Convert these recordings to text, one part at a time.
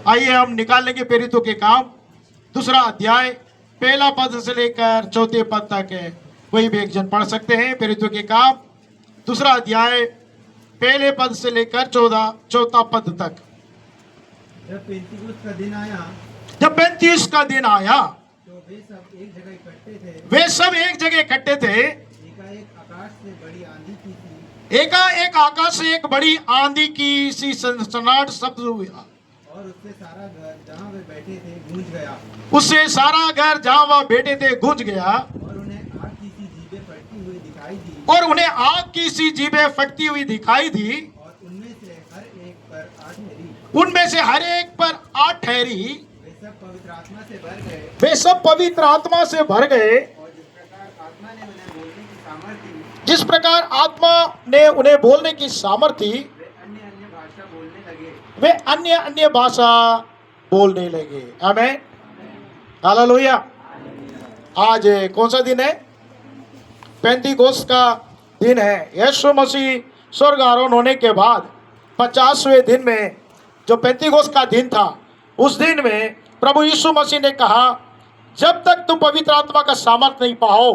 आइए हम निकाल लेंगे प्रेरितों के काम दूसरा अध्याय पहला पद से लेकर चौथे पद तक है। कोई भी एक जन पढ़ सकते हैं। प्रेरितों के काम दूसरा अध्याय पहले पद से लेकर चौथा पद तक। जब पेंतीकोस्त का दिन आया जब 35 का दिन आया तो वे सब एक जगह इकट्ठे थे। वे सब एक जगह इकट्ठे थे। एकाएक आकाश से बड़ी आंधी की थी एकाएक आकाश से एक बड़ी आंधी की सी सनसनाहट शब्द हुआ और उससे सारा घर जहाँ वे बैठे थे गूंज गया उससे सारा घर जहां वह बैठे थे गूंज गया और उन्हें आग की सी जीभें फटती हुई दिखाई दी और उन्हें आग की सी जीभें फटती हुई दिखाई दी। और उनमें से हर एक पर आग ठहरी। उनमें से हर एक पर आग ठहरी। वे सब पवित्र आत्मा से भर गए वे सब पवित्र आत्मा से भर गए और जिस प्रकार आत्मा ने उन्हें बोलने की सामर्थ्य दी वे अन्य अन्य भाषा बोलने लगे। वे अन्य अन्य भाषा बोलने लगे। आमीन हालेलुया। आज कौन सा दिन है? पेंतीकोस्त का दिन है। यीशु मसीह स्वर्ग आरोहण होने के बाद 50वें दिन में जो पेंतीकोस्त का दिन था उस दिन में प्रभु यीशु मसीह ने कहा जब तक तुम पवित्र आत्मा का सामर्थ नहीं पाओ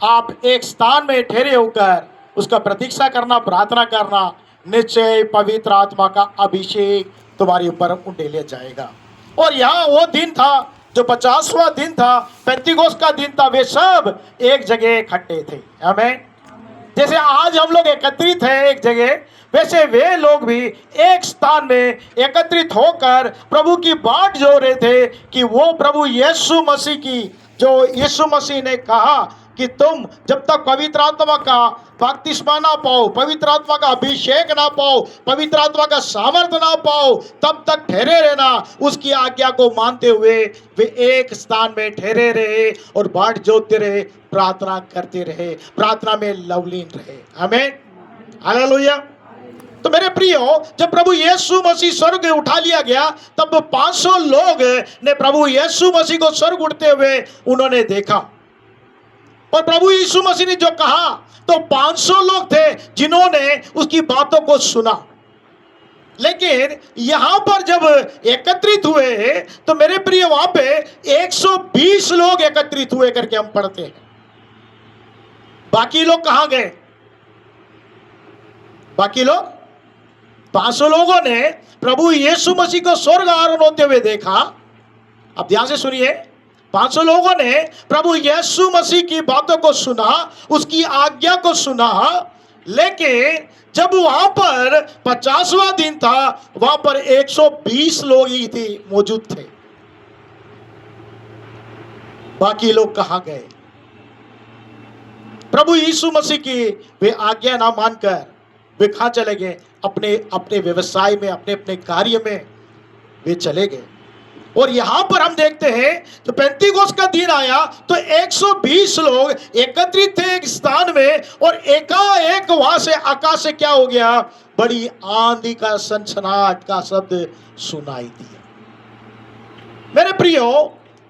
आप एक स्थान में ठहरे होकर उसका प्रतीक्षा करना, प्रार्थना करना, निश्चय पवित्र आत्मा का अभिषेक तुम्हारे ऊपर उंडेले जाएगा। और यहाँ वो दिन था जो 50वां दिन था, पेंतीकोस्त का दिन था। वे सब एक जगह इकट्ठे थे। आमीन। जैसे आज हम लोग एकत्रित हैं एक जगह, वैसे वे लोग भी एक स्थान में एकत्रित होकर प्रभु की बाट जो रहे थे कि वो प्रभु यीशु मसीह की जो यीशु मसीह ने कहा कि तुम जब तक पवित्र आत्मा का बपतिस्मा ना पाओ, पवित्र आत्मा का अभिषेक ना पाओ, पवित्र आत्मा का सामर्थ्य ना पाओ, तब तक ठहरे रहना। उसकी आज्ञा को मानते हुए वे एक स्थान में ठहरे रहे और बाट जोतते रहे, प्रार्थना करते रहे, प्रार्थना में लवलीन रहे। आमीन हालेलुया। तो मेरे प्रियो, जब प्रभु यीशु मसीह स्वर्ग उठा लिया गया तब 500 लोग ने प्रभु यीशु मसीह को स्वर्ग उठते हुए उन्होंने देखा। और प्रभु यीशु मसीह ने जो कहा तो 500 लोग थे जिन्होंने उसकी बातों को सुना। लेकिन यहां पर जब एकत्रित हुए तो मेरे प्रिय वहां पे 120 लोग एकत्रित हुए करके हम पढ़ते हैं। बाकी लोग कहां गए? बाकी लोग 500 लोगों ने प्रभु यीशु मसीह को स्वर्ग आरोहण होते हुए देखा। अब ध्यान से सुनिए, 500 लोगों ने प्रभु यीशु मसीह की बातों को सुना, उसकी आज्ञा को सुना। लेकिन जब वहां पर 50वां दिन था वहां पर 120 लोग ही थे मौजूद थे। बाकी लोग कहां गए? प्रभु यीशु मसीह की वे आज्ञा ना मानकर वे कहां चले गए? अपने अपने व्यवसाय में, अपने अपने कार्य में वे चले गए। और यहां पर हम देखते हैं तो पेंतीकोस्त का दिन आया तो 120 लोग एकत्रित थे एक स्थान में और एकाएक वहां से आकाश से क्या हो गया? बड़ी आंधी का सनसनाहट का शब्द सुनाई दिया। मेरे प्रियो,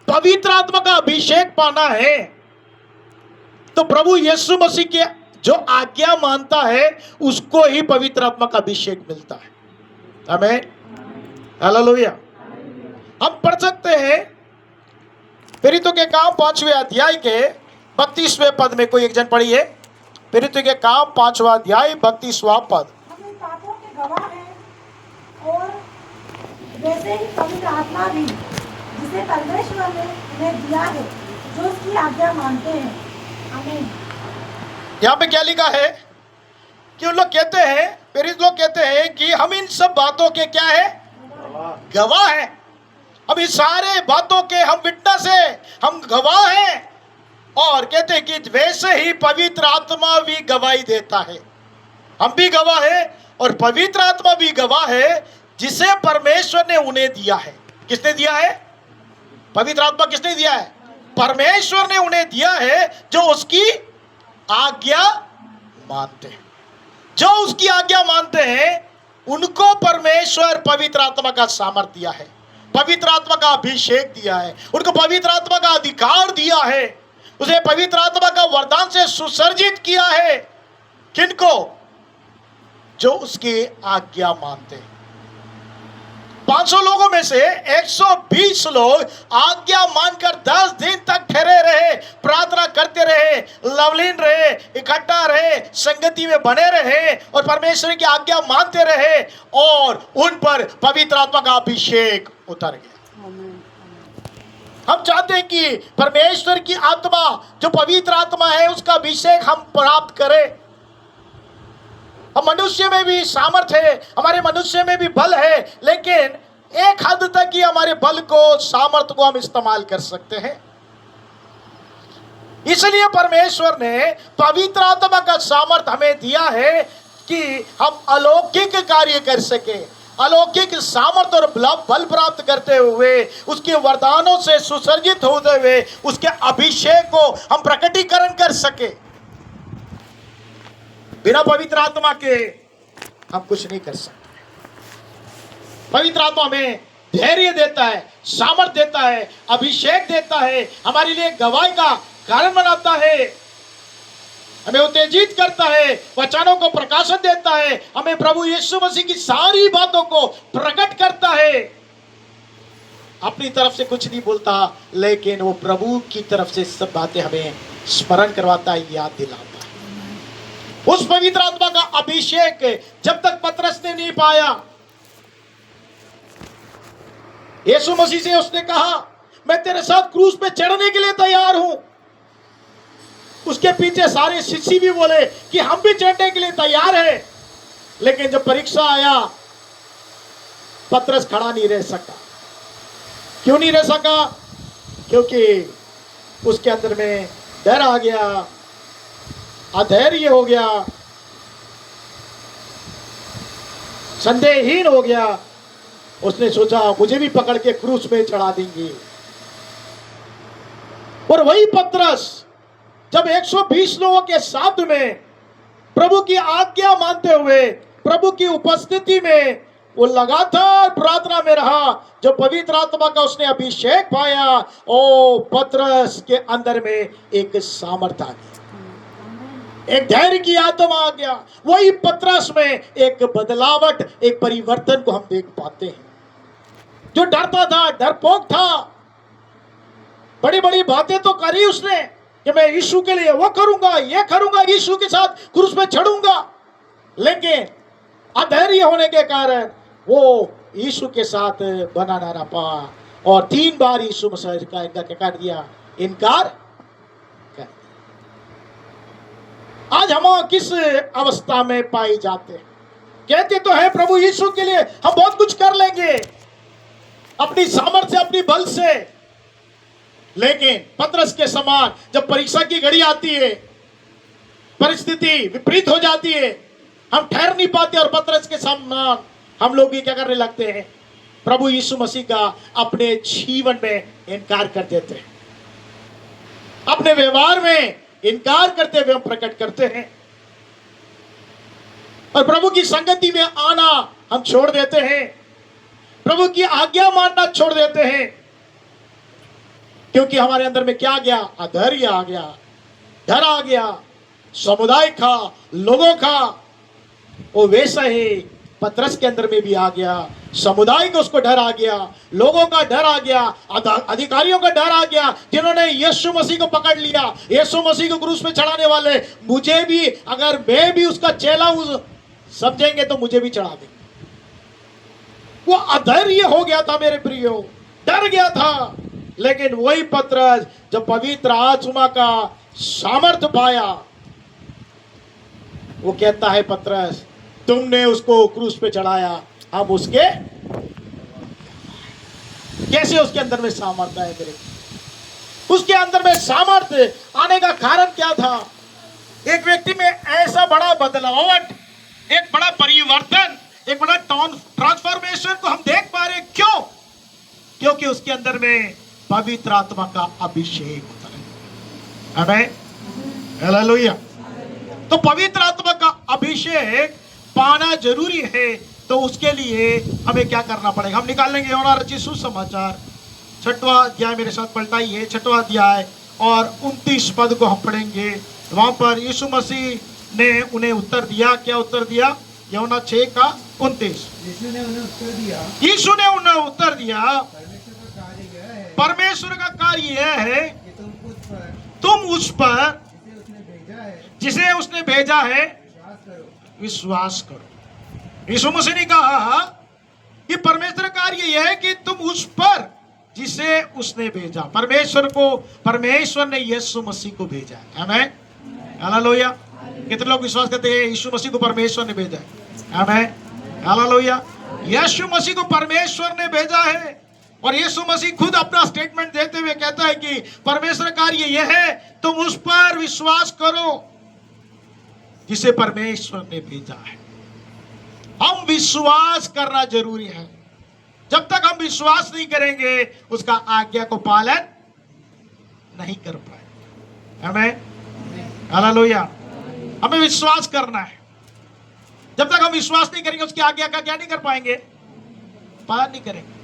पवित्र आत्मा का अभिषेक पाना है तो प्रभु यीशु मसीह के जो आज्ञा मानता है उसको ही पवित्र आत्मा का अभिषेक मिलता है। आमीन हालेलुया। हम पढ़ सकते हैं प्रेरितों के काम 5वें अध्याय के 32वें पद में। कोई एक जन पढ़िए प्रेरितों के काम 5वां अध्याय 32वां पद। हम इन बातों के गवाह हैं और वैसे ही पवित्र आत्मा भी जिसे परमेश्वर ने उन्हें दिया है जो उसकी आज्ञा मानते हैं। आमीन। यहाँ पे क्या लिखा है कि उन लोग कहते हैं, प्रेरित लोग कहते हैं कि हम इन सब बातों के क्या है? गवाह हैं। अब इस सारे बातों के हम विटनेस हैं, हम गवाह हैं। और कहते हैं कि वैसे ही पवित्र आत्मा भी गवाही देता है। हम भी गवाह हैं और पवित्र आत्मा भी गवाह है जिसे परमेश्वर ने उन्हें दिया है। किसने दिया है? पवित्र आत्मा किसने दिया है? परमेश्वर ने उन्हें दिया है जो उसकी आज्ञा मानते हैं। जो उसकी आज्ञा मानते हैं उनको परमेश्वर पवित्र आत्मा का सामर्थ्य दिया है, पवित्र आत्मा का अभिषेक दिया है, उनको पवित्र आत्मा का अधिकार दिया है, उसे पवित्र आत्मा का वरदान से सुसर्जित किया है। किनको? जो उसकी आज्ञा मानते हैं। 500 लोगों में से 120 लोग आज्ञा मानकर 10 दिन तक ठहरे रहे, प्रार्थना करते रहे, लवलीन रहे, इकट्ठा रहे, संगति में बने रहे और परमेश्वर की आज्ञा मानते रहे और उन पर पवित्र आत्मा का अभिषेक उतर गया। हम चाहते हैं कि परमेश्वर की आत्मा जो पवित्र आत्मा है उसका अभिषेक हम प्राप्त करें। हम मनुष्य में भी सामर्थ्य है, हमारे मनुष्य में भी बल है, लेकिन एक हद तक ही हमारे बल को, सामर्थ्य को हम इस्तेमाल कर सकते हैं। इसलिए परमेश्वर ने पवित्र आत्मा का सामर्थ्य हमें दिया है कि हम अलौकिक कार्य कर सके, अलौकिक सामर्थ्य और बल प्राप्त करते हुए, उसके वरदानों से सुसज्जित होते हुए उसके अभिषेक को हम प्रकटीकरण कर सके। बिना पवित्र आत्मा के हम कुछ नहीं कर सकते। पवित्र आत्मा हमें धैर्य देता है, सामर्थ्य देता है, अभिषेक देता है, हमारे लिए गवाही का कारण बनाता है, हमें उत्तेजित करता है, वचनों को प्रकाशन देता है, हमें प्रभु यीशु मसीह की सारी बातों को प्रकट करता है। अपनी तरफ से कुछ नहीं बोलता, लेकिन वो प्रभु की तरफ से सब बातें हमें स्मरण करवाता है, याद दिलाता है। उस पवित्र आत्मा का अभिषेक जब तक पतरस ने नहीं पाया, यीशु मसीह से उसने कहा मैं तेरे साथ क्रूस पे चढ़ने के लिए तैयार हूं। उसके पीछे सारे शिष्य भी बोले कि हम भी चढ़ने के लिए तैयार हैं, लेकिन जब परीक्षा आया पतरस खड़ा नहीं रह सका। क्यों नहीं रह सका? क्योंकि उसके अंदर में डर आ गया, अधैर्य हो गया, संदेहहीन हो गया। उसने सोचा मुझे भी पकड़ के क्रूस पे चढ़ा देंगे। और वही पतरस जब 120 लोगों के साथ में प्रभु की आज्ञा मानते हुए प्रभु की उपस्थिति में वो लगातार प्रार्थना में रहा, जो पवित्र आत्मा का उसने अभिषेक पाया, ओ पतरस के अंदर में एक सामर्थ्य आ गया, एक धैर्य की आत्मा आ गया। वही पतरस में एक बदलावट, एक परिवर्तन को हम देख पाते हैं। जो डरता था, डरपोक था, बड़ी बड़ी बातें तो करी उसने कि मैं यीशु के लिए वो करूंगा, ये करूंगा, यीशु के साथ क्रूस पे चढ़ूंगा, लेकिन अधैर्य होने के कारण वो यीशु के साथ बना ना पा और 3 बार यीशु मसीह का इनकार दिया, इनकार कर। आज हम किस अवस्था में पाए जाते हैं? कहते तो है प्रभु यीशु के लिए हम बहुत कुछ कर लेंगे अपनी सामर्थ्य से, अपनी बल से, लेकिन पतरस के समान जब परीक्षा की घड़ी आती है, परिस्थिति विपरीत हो जाती है, हम ठहर नहीं पाते और पतरस के समान हम लोग भी क्या करने लगते हैं? प्रभु यीशु मसीह का अपने जीवन में इनकार कर देते हैं, अपने व्यवहार में इनकार करते हुए हम प्रकट करते हैं और प्रभु की संगति में आना हम छोड़ देते हैं, प्रभु की आज्ञा मानना छोड़ देते हैं, क्योंकि हमारे अंदर में क्या आ गया? अधैर्य आ गया, डर आ गया, समुदाय का, लोगों का। वो वैसा ही पतरस के अंदर में भी आ गया, समुदाय को उसको डर आ गया, लोगों का डर आ गया, अधिकारियों का डर आ गया, जिन्होंने यीशु मसीह को पकड़ लिया, यीशु मसीह को क्रूस पे चढ़ाने वाले, मुझे भी, अगर मैं भी उसका चेला समझेंगे तो मुझे भी चढ़ा देंगे। वो अधैर्य हो गया था मेरे प्रियो, डर गया था। लेकिन वही पतरस जब पवित्र आत्मा का सामर्थ्य पाया, वो कहता है पतरस तुमने उसको क्रूस पे चढ़ाया, हम उसके कैसे उसके अंदर में सामर्थ्य है मेरे? उसके अंदर में सामर्थ्य आने का कारण क्या था? एक व्यक्ति में ऐसा बड़ा बदलावट, एक बड़ा परिवर्तन, एक बड़ा ट्रांसफॉर्मेशन को हम देख पा रहे। क्यों? क्योंकि उसके अंदर में पवित्र आत्मा का अभिषेक होता है। आमीन, हालेलुया। तो पवित्र आत्मा का अभिषेक पाना जरूरी है। तो उसके लिए हमें क्या करना पड़ेगा? हम निकाल लेंगे यूहन्ना रचित सुसमाचार 6वां अध्याय, मेरे साथ पलटाइए, 6वां अध्याय और 29 पद को हम पढ़ेंगे। वहां पर यीशु मसीह ने उन्हें उत्तर दिया। क्या उत्तर दिया? यूहन्ना 6 का 29। यीशु ने उन्हें उत्तर दिया, यीशु ने उन्हें उत्तर दिया, परमेश्वर का कार्य यह है परमेश्वर का कार्य यह है कि तुम उस पर जिसे उसने भेजा है जिसे उसने भेजा है विश्वास विश्वास करो। करो। यीशु मसीह ने कहा कि परमेश्वर का कार्य यह है कि तुम उस पर जिसे उसने भेजा। परमेश्वर ने यीशु मसीह को भेजा है। आमेन, हालेलुया। कितने लोग विश्वास करते हैं यीशु मसीह को परमेश्वर ने भेजा है? आमेन, हालेलुया। यीशु मसीह को परमेश्वर ने भेजा है और यीशु मसीह खुद अपना स्टेटमेंट देते हुए कहता है कि परमेश्वर कार्य यह है तुम उस पर विश्वास करो जिसे परमेश्वर ने भेजा है। हम विश्वास करना जरूरी है। जब तक हम विश्वास नहीं करेंगे उसका आज्ञा को पालन नहीं कर पाए। आमेन, हालेलुया। हमें विश्वास करना है। जब तक हम विश्वास नहीं करेंगे उसकी आज्ञा का क्या नहीं कर पाएंगे, पालन नहीं करेंगे।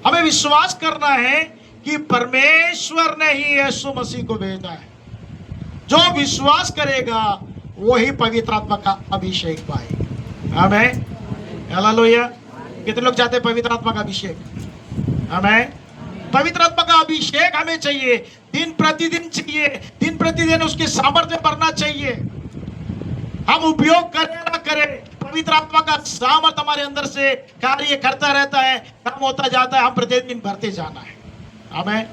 हमें विश्वास करना है कि परमेश्वर ने ही यीशु मसीह को भेजा है। जो विश्वास करेगा वही पवित्र आत्मा का अभिषेक पाएगा। आमेन, हालेलुया। कितने लोग चाहते हैं पवित्र आत्मा का अभिषेक? आमेन। पवित्र आत्मा का अभिषेक हमें चाहिए, दिन प्रतिदिन चाहिए। दिन प्रतिदिन उसके सामर्थ्य बढ़ना चाहिए। हम उपयोग करें ना करें, पवित्र आत्मा का सामर्थ्य हमारे अंदर से कार्य करता रहता है, काम होता जाता है। हम प्रतिदिन भरते जाना है। आमेन।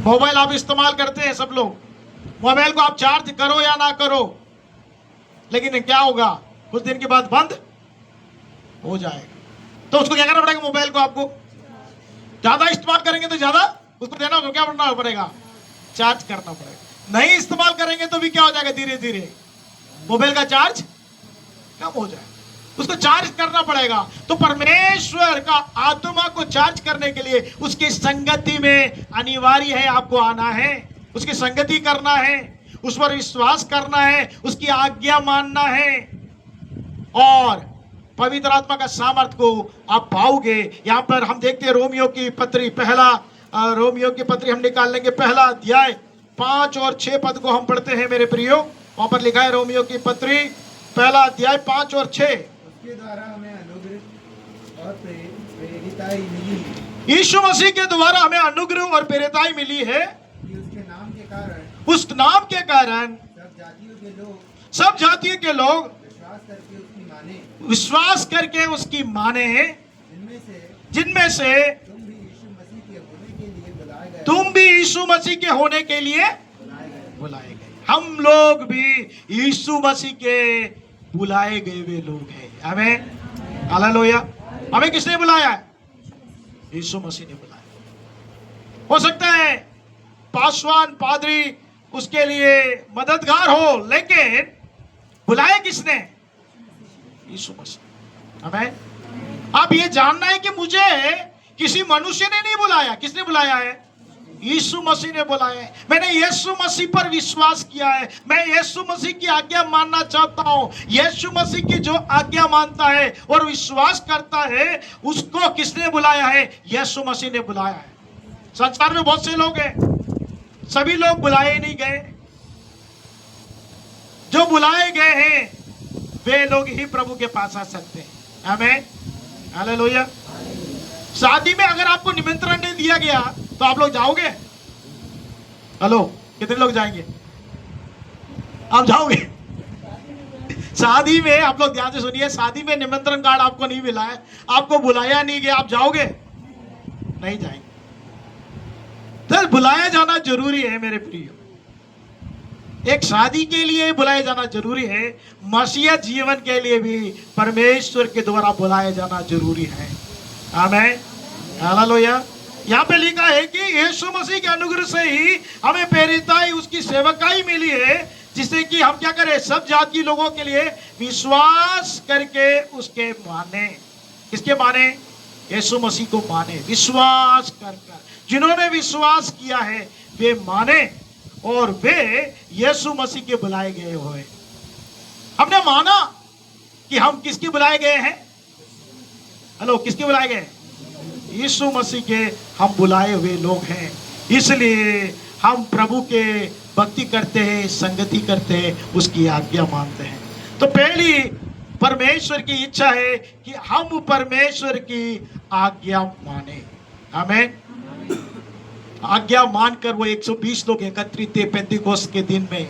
मोबाइल आप इस्तेमाल करते हैं सब लोग। मोबाइल को आप चार्ज करो या ना करो, लेकिन क्या होगा कुछ दिन के बाद बंद हो जाएगा। तो उसको क्या करना पड़ेगा? मोबाइल को आपको ज्यादा इस्तेमाल करेंगे तो ज्यादा उसको देना होगा, क्या करना पड़ेगा? चार्ज करना पड़ेगा। नहीं इस्तेमाल करेंगे तो भी क्या हो जाएगा, धीरे धीरे मोबाइल का चार्ज कम हो जाएगा। उसको चार्ज करना पड़ेगा। तो परमेश्वर का आत्मा को चार्ज करने के लिए उसकी संगति में अनिवार्य है, आपको आना है, उसकी संगति करना है, उस पर विश्वास करना है, उसकी आज्ञा मानना है और पवित्र आत्मा का सामर्थ को आप पाओगे। यहां पर हम देखते हैं रोमियो की पत्री हम निकाल लेंगे। पहला अध्याय 5 और 6 पद को हम पढ़ते हैं मेरे प्रियो। वहां पर लिखा है रोमियो की पत्री पहला अध्याय 5 और 6। उसके द्वारा हमें अनुग्रह और प्रेरिताई मिली, यीशु मसीह के द्वारा हमें अनुग्रह और प्रेरिताई मिली है कि उसके नाम के कारण उस नाम के कारण सब जातियों के लोग सब जातियों के लोग विश्वास करके उसकी माने, जिनमें से तुम भी यीशु मसीह के होने के लिए बुलाए गए। हम लोग भी यीशु मसीह के बुलाए गए वे लोग हैं। आमेन, हालेलुया। हमें किसने बुलाया है? यीशु मसीह ने बुलाया। हो सकता है पासवान पादरी उसके लिए मददगार हो, लेकिन बुलाया किसने? यीशु मसीह। आमेन। आप ये जानना है कि मुझे किसी मनुष्य ने नहीं बुलाया। किसने बुलाया है? यीशु मसीह ने बुलाया है। मैंने यीशु मसीह पर विश्वास किया है। मैं यीशु मसीह की आज्ञा मानना चाहता हूं। यीशु मसीह की जो आज्ञा मानता है और विश्वास करता है उसको किसने बुलाया है? यीशु मसीह ने बुलाया है। संसार में बहुत से लोग हैं, सभी लोग बुलाए नहीं गए। जो बुलाए गए हैं वे लोग ही प्रभु के पास आ सकते हैं। आमेन, हालेलुया। शादी में अगर आपको निमंत्रण नहीं दिया गया तो आप लोग जाओगे? हेलो, कितने लोग जाएंगे? आप जाओगे? शादी में आप लोग ध्यान से सुनिए, शादी में निमंत्रण कार्ड आपको नहीं मिला है, आपको बुलाया नहीं गया, आप जाओगे? नहीं जाएंगे। तो बुलाया जाना जरूरी है मेरे प्रियो। एक शादी के लिए बुलाया जाना जरूरी है, मसीह जीवन के लिए भी परमेश्वर के द्वारा बुलाया जाना जरूरी है। आमेन, हालेलुया। यहाँ पे लिखा है कि यीशु मसीह के अनुग्रह से ही हमें प्रेरिताई, उसकी सेवकाई मिली है, जिससे कि हम क्या करें? सब जाति लोगों के लिए विश्वास करके उसके माने। किसके माने? यीशु मसीह को माने। विश्वास कर जिन्होंने विश्वास किया है वे माने और वे यीशु मसीह के बुलाए गए हुए। हमने माना कि हम किसके बुलाए गए हैं? हेलो, किसके बुलाए गए? यीशु मसीह के हम बुलाए हुए लोग हैं। इसलिए हम प्रभु के भक्ति करते हैं, संगति करते हैं, उसकी आज्ञा मानते हैं। तो पहली परमेश्वर की इच्छा है कि हम परमेश्वर की आज्ञा माने। आमीन। आज्ञा मानकर वो 120 लोग एकत्रित थे पेंतीकोस्त के दिन में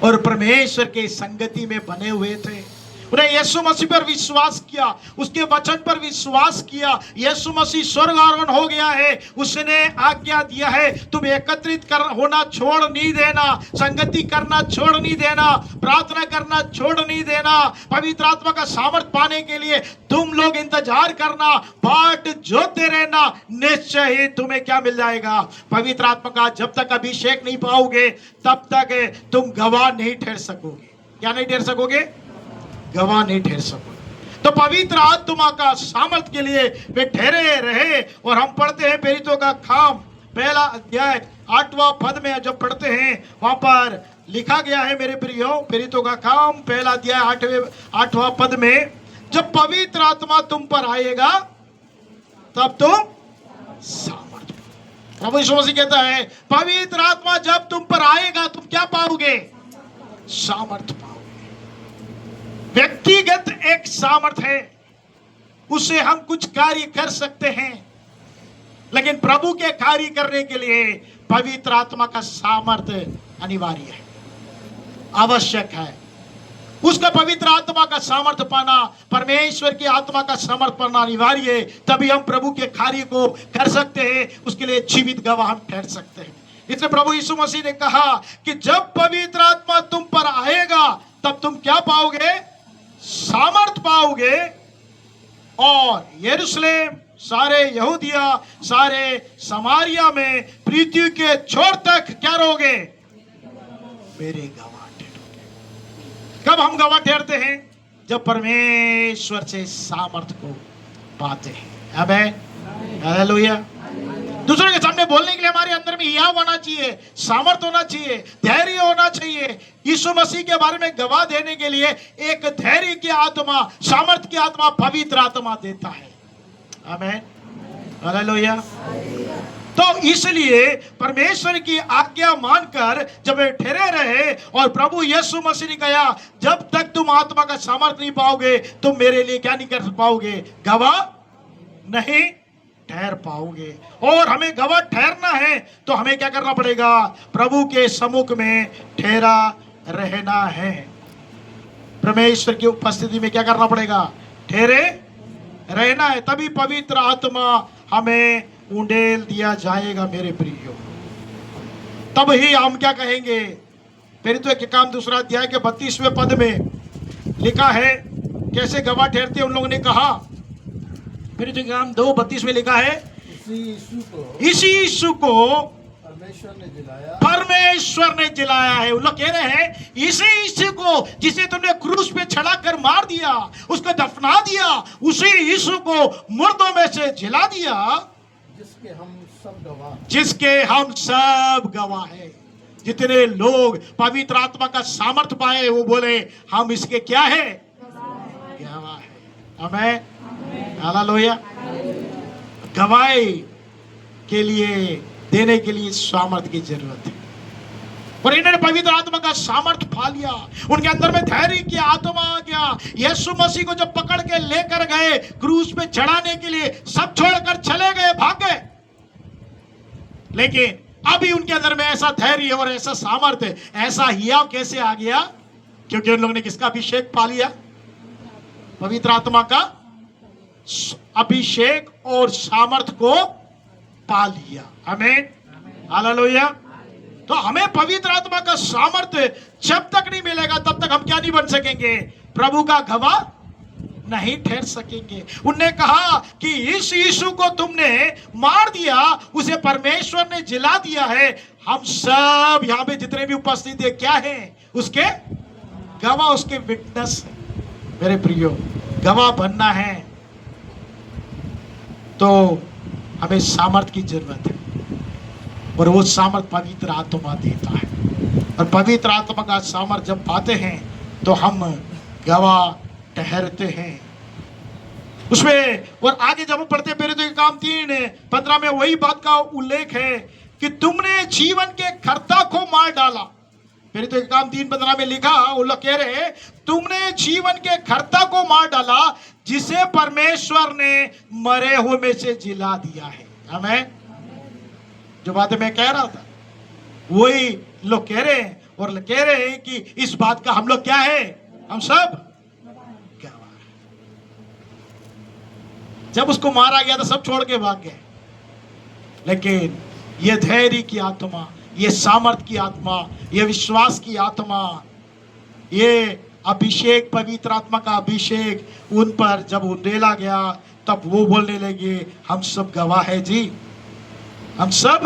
और परमेश्वर के संगति में बने हुए थे। उन्हें यीशु मसीह पर विश्वास किया, उसके वचन पर विश्वास किया। यीशु मसीह स्वर्ग आरोहण हो गया है, उसने आज्ञा दिया है तुम एकत्रित होना छोड़ नहीं देना, संगति करना छोड़ नहीं देना, प्रार्थना करना छोड़ नहीं देना। पवित्र आत्मा का सामर्थ पाने के लिए तुम लोग इंतजार करना, बाट जोते रहना, निश्चय ही तुम्हें क्या मिल जाएगा? पवित्र आत्मा का जब तक अभिषेक नहीं पाओगे तब तक तुम गवाह नहीं ठहर सकोगे। क्या नहीं ठहर सकोगे? गवाह नहीं ठहर सकोगे। तो पवित्र आत्मा का सामर्थ के लिए वे ठहरे रहे। और हम पढ़ते हैं प्रेरितों का काम पहला अध्याय 8वां पद में जब पढ़ते हैं वहां पर लिखा गया है मेरे प्रियो, प्रेरितों का काम पहला अध्याय 8वां पद में, जब पवित्र आत्मा तुम पर आएगा तब तुम सामर्थ। प्रभु यीशु मसीह कहता है पवित्र आत्मा जब तुम पर आएगा तुम क्या पाओगे? सामर्थ पाओगे। व्यक्तिगत एक सामर्थ है, उससे हम कुछ कार्य कर सकते हैं, लेकिन प्रभु के कार्य करने के लिए पवित्र आत्मा का सामर्थ्य अनिवार्य है, आवश्यक है। उसका पवित्र आत्मा का सामर्थ्य पाना, परमेश्वर की आत्मा का सामर्थ्य पाना अनिवार्य है, तभी हम प्रभु के कार्य को कर सकते हैं, उसके लिए जीवित गवाह हम ठहर सकते हैं। इसलिए प्रभु यीशु मसीह ने कहा कि जब पवित्र आत्मा तुम पर आएगा तब तुम क्या पाओगे? सामर्थ पाओगे। और यरूशलेम, सारे यहूदिया, सारे समारिया में पृथ्वी के छोर तक क्या रहोगे? मेरे गवाह ठहरोगे। कब हम गवाह ठहरते हैं? जब परमेश्वर से सामर्थ को पाते हैं। आमीन, हालेलुया। दूसरों के सामने बोलने के लिए हमारे अंदर में हियाव होना चाहिए, सामर्थ होना चाहिए, धैर्य होना चाहिए। यीशु मसीह के बारे में गवाह देने के लिए एक धैर्य की आत्मा, सामर्थ की आत्मा पवित्र आत्मा देता है। आमीन, हालेलुया। तो इसलिए परमेश्वर की आज्ञा मानकर जब वे ठहरे रहे और प्रभु यीशु मसीह ने कहा जब तक तुम आत्मा का सामर्थ नहीं पाओगे तुम मेरे लिए क्या नहीं कर पाओगे? गवाह नहीं ठहर पाओगे। और हमें गवाह ठहरना है तो हमें क्या करना पड़ेगा? प्रभु के सम्मुख में ठहरा रहना है। परमेश्वर की उपस्थिति में क्या करना पड़ेगा? ठहरे रहना है, तभी पवित्र आत्मा हमें उंडेल दिया जाएगा मेरे प्रियो। तब ही हम क्या कहेंगे? प्रेरितों के काम 2 अध्याय के 32वें पद में लिखा है कैसे गवाह ठहरते उन लोगों ने कहा। प्रेरितों के काम 2:32 में लिखा है इसी यीशु को परमेश्वर ने जिलाया है। उन लोग कह रहे हैं इसी यीशु को जिसे तुमने क्रूस पे चढ़ा कर मार दिया, उसको दफना दिया, उसी यीशु को मुर्दों में से जिला दिया जिसके हम सब गवाह हैं। जितने लोग पवित्र आत्मा का सामर्थ्य पाए वो बोले हम इसके क्या है? गवाह है। आमीन, हालेलुया। गवाही के लिए देने के लिए सामर्थ्य की जरूरत है। और इन्होंने पवित्र आत्मा का सामर्थ्य पा लिया, उनके अंदर में धैर्य की आत्मा आ गया। यीशु मसीह को जब पकड़ के लेकर गए क्रूस पे चढ़ाने के लिए सब छोड़कर चले गए, भाग गए, लेकिन अभी उनके अंदर में ऐसा धैर्य और ऐसा सामर्थ्य, ऐसा हियाव कैसे आ गया? क्योंकि उन लोगों ने किसका अभिषेक पा लिया? पवित्र आत्मा का अभिषेक और सामर्थ्य को पा लिया। आमीन, हालेलुया। तो हमें पवित्र आत्मा का सामर्थ्य जब तक नहीं मिलेगा तब तक हम क्या नहीं बन सकेंगे? प्रभु का गवाह नहीं ठहर सकेंगे। उनने कहा कि इस यीशु को तुमने मार दिया, उसे परमेश्वर ने जिला दिया है। हम सब यहां पे जितने भी उपस्थित है क्या है? उसके गवाह, उसके विटनेस। मेरे प्रियो, गवाह बनना है तो हमें सामर्थ की जरूरत है, और वो सामर्थ पवित्र आत्मा देता है। और पवित्र आत्मा का सामर्थ जब पाते हैं तो हम गवाह ठहरते हैं उसमें। और आगे जब हम पढ़ते प्रेरितों के काम 3:15 में वही बात का उल्लेख है कि तुमने जीवन के कर्ता को मार डाला। फिर तो काम 3:15 में लिखा, वो लोग कह रहे तुमने जीवन के कर्ता को मार डाला जिसे परमेश्वर ने मरे हुए में से जिला दिया है। आमीन। जो बातें मैं कह रहा था वही लोग कह रहे हैं, और कह रहे हैं कि इस बात का हम लोग क्या है, हम सब गवाह हैं। जब उसको मारा गया तो सब छोड़ के भाग गए, लेकिन ये धैर्य की आत्मा, ये सामर्थ की आत्मा, ये विश्वास की आत्मा, ये अभिषेक, पवित्र आत्मा का अभिषेक उन पर जब उंडेला गया तब वो बोलने लगे हम सब गवाह है जी, हम सब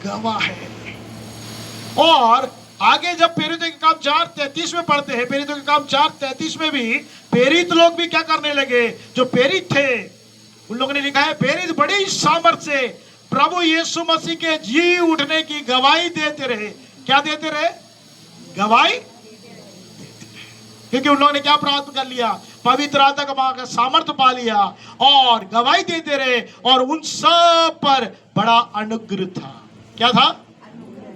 गवाह है। और आगे जब प्रेरितों के काम 4:33 में पढ़ते हैं, प्रेरितों के काम 4:33 में भी प्रेरित लोग भी क्या करने लगे, जो प्रेरित थे उन लोगों ने लिखा है प्रेरित बड़ी सामर्थ से प्रभु यीशु मसीह के जी उठने की गवाही देते रहे। क्या देते रहे? गवाही देते रहे। क्योंकि उन लोगों ने क्या प्राप्त कर लिया? पवित्र आत्मा का सामर्थ्य पा लिया और गवाही देते रहे, और उन सब पर बड़ा अनुग्रह था। क्या था?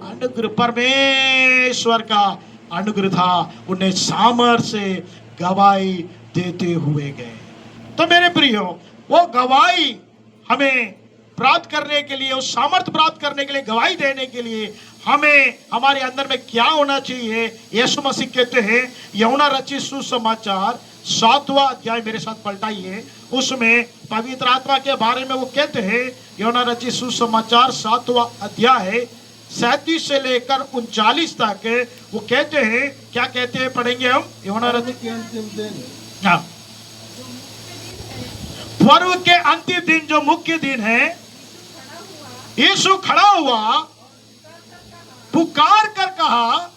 अनुग्रह, परमेश्वर का अनुग्रह था। उन्हें सामर्थ्य से गवाही देते हुए गए। तो मेरे प्रियो, वो गवाही हमें प्राप्त करने के लिए, उस सामर्थ्य प्राप्त करने के लिए, गवाही देने के लिए हमें हमारे अंदर में क्या होना चाहिए? यीशु मसीह कहते हैं यूहन्ना रचित सुसमाचार 7वां अध्याय, मेरे साथ पलटाइए, उसमें पवित्र आत्मा के बारे में वो कहते हैं। यूहन्ना रचित सुसमाचार 7वां अध्याय 37 से लेकर 39 तक वो कहते हैं, क्या कहते हैं? पढ़ेंगे हम यूहन्ना रचित के अंतिम दिन। हाँ, पर्व के अंतिम दिन जो मुख्य दिन है, यीशु खड़ा हुआ, पुकार कर कहा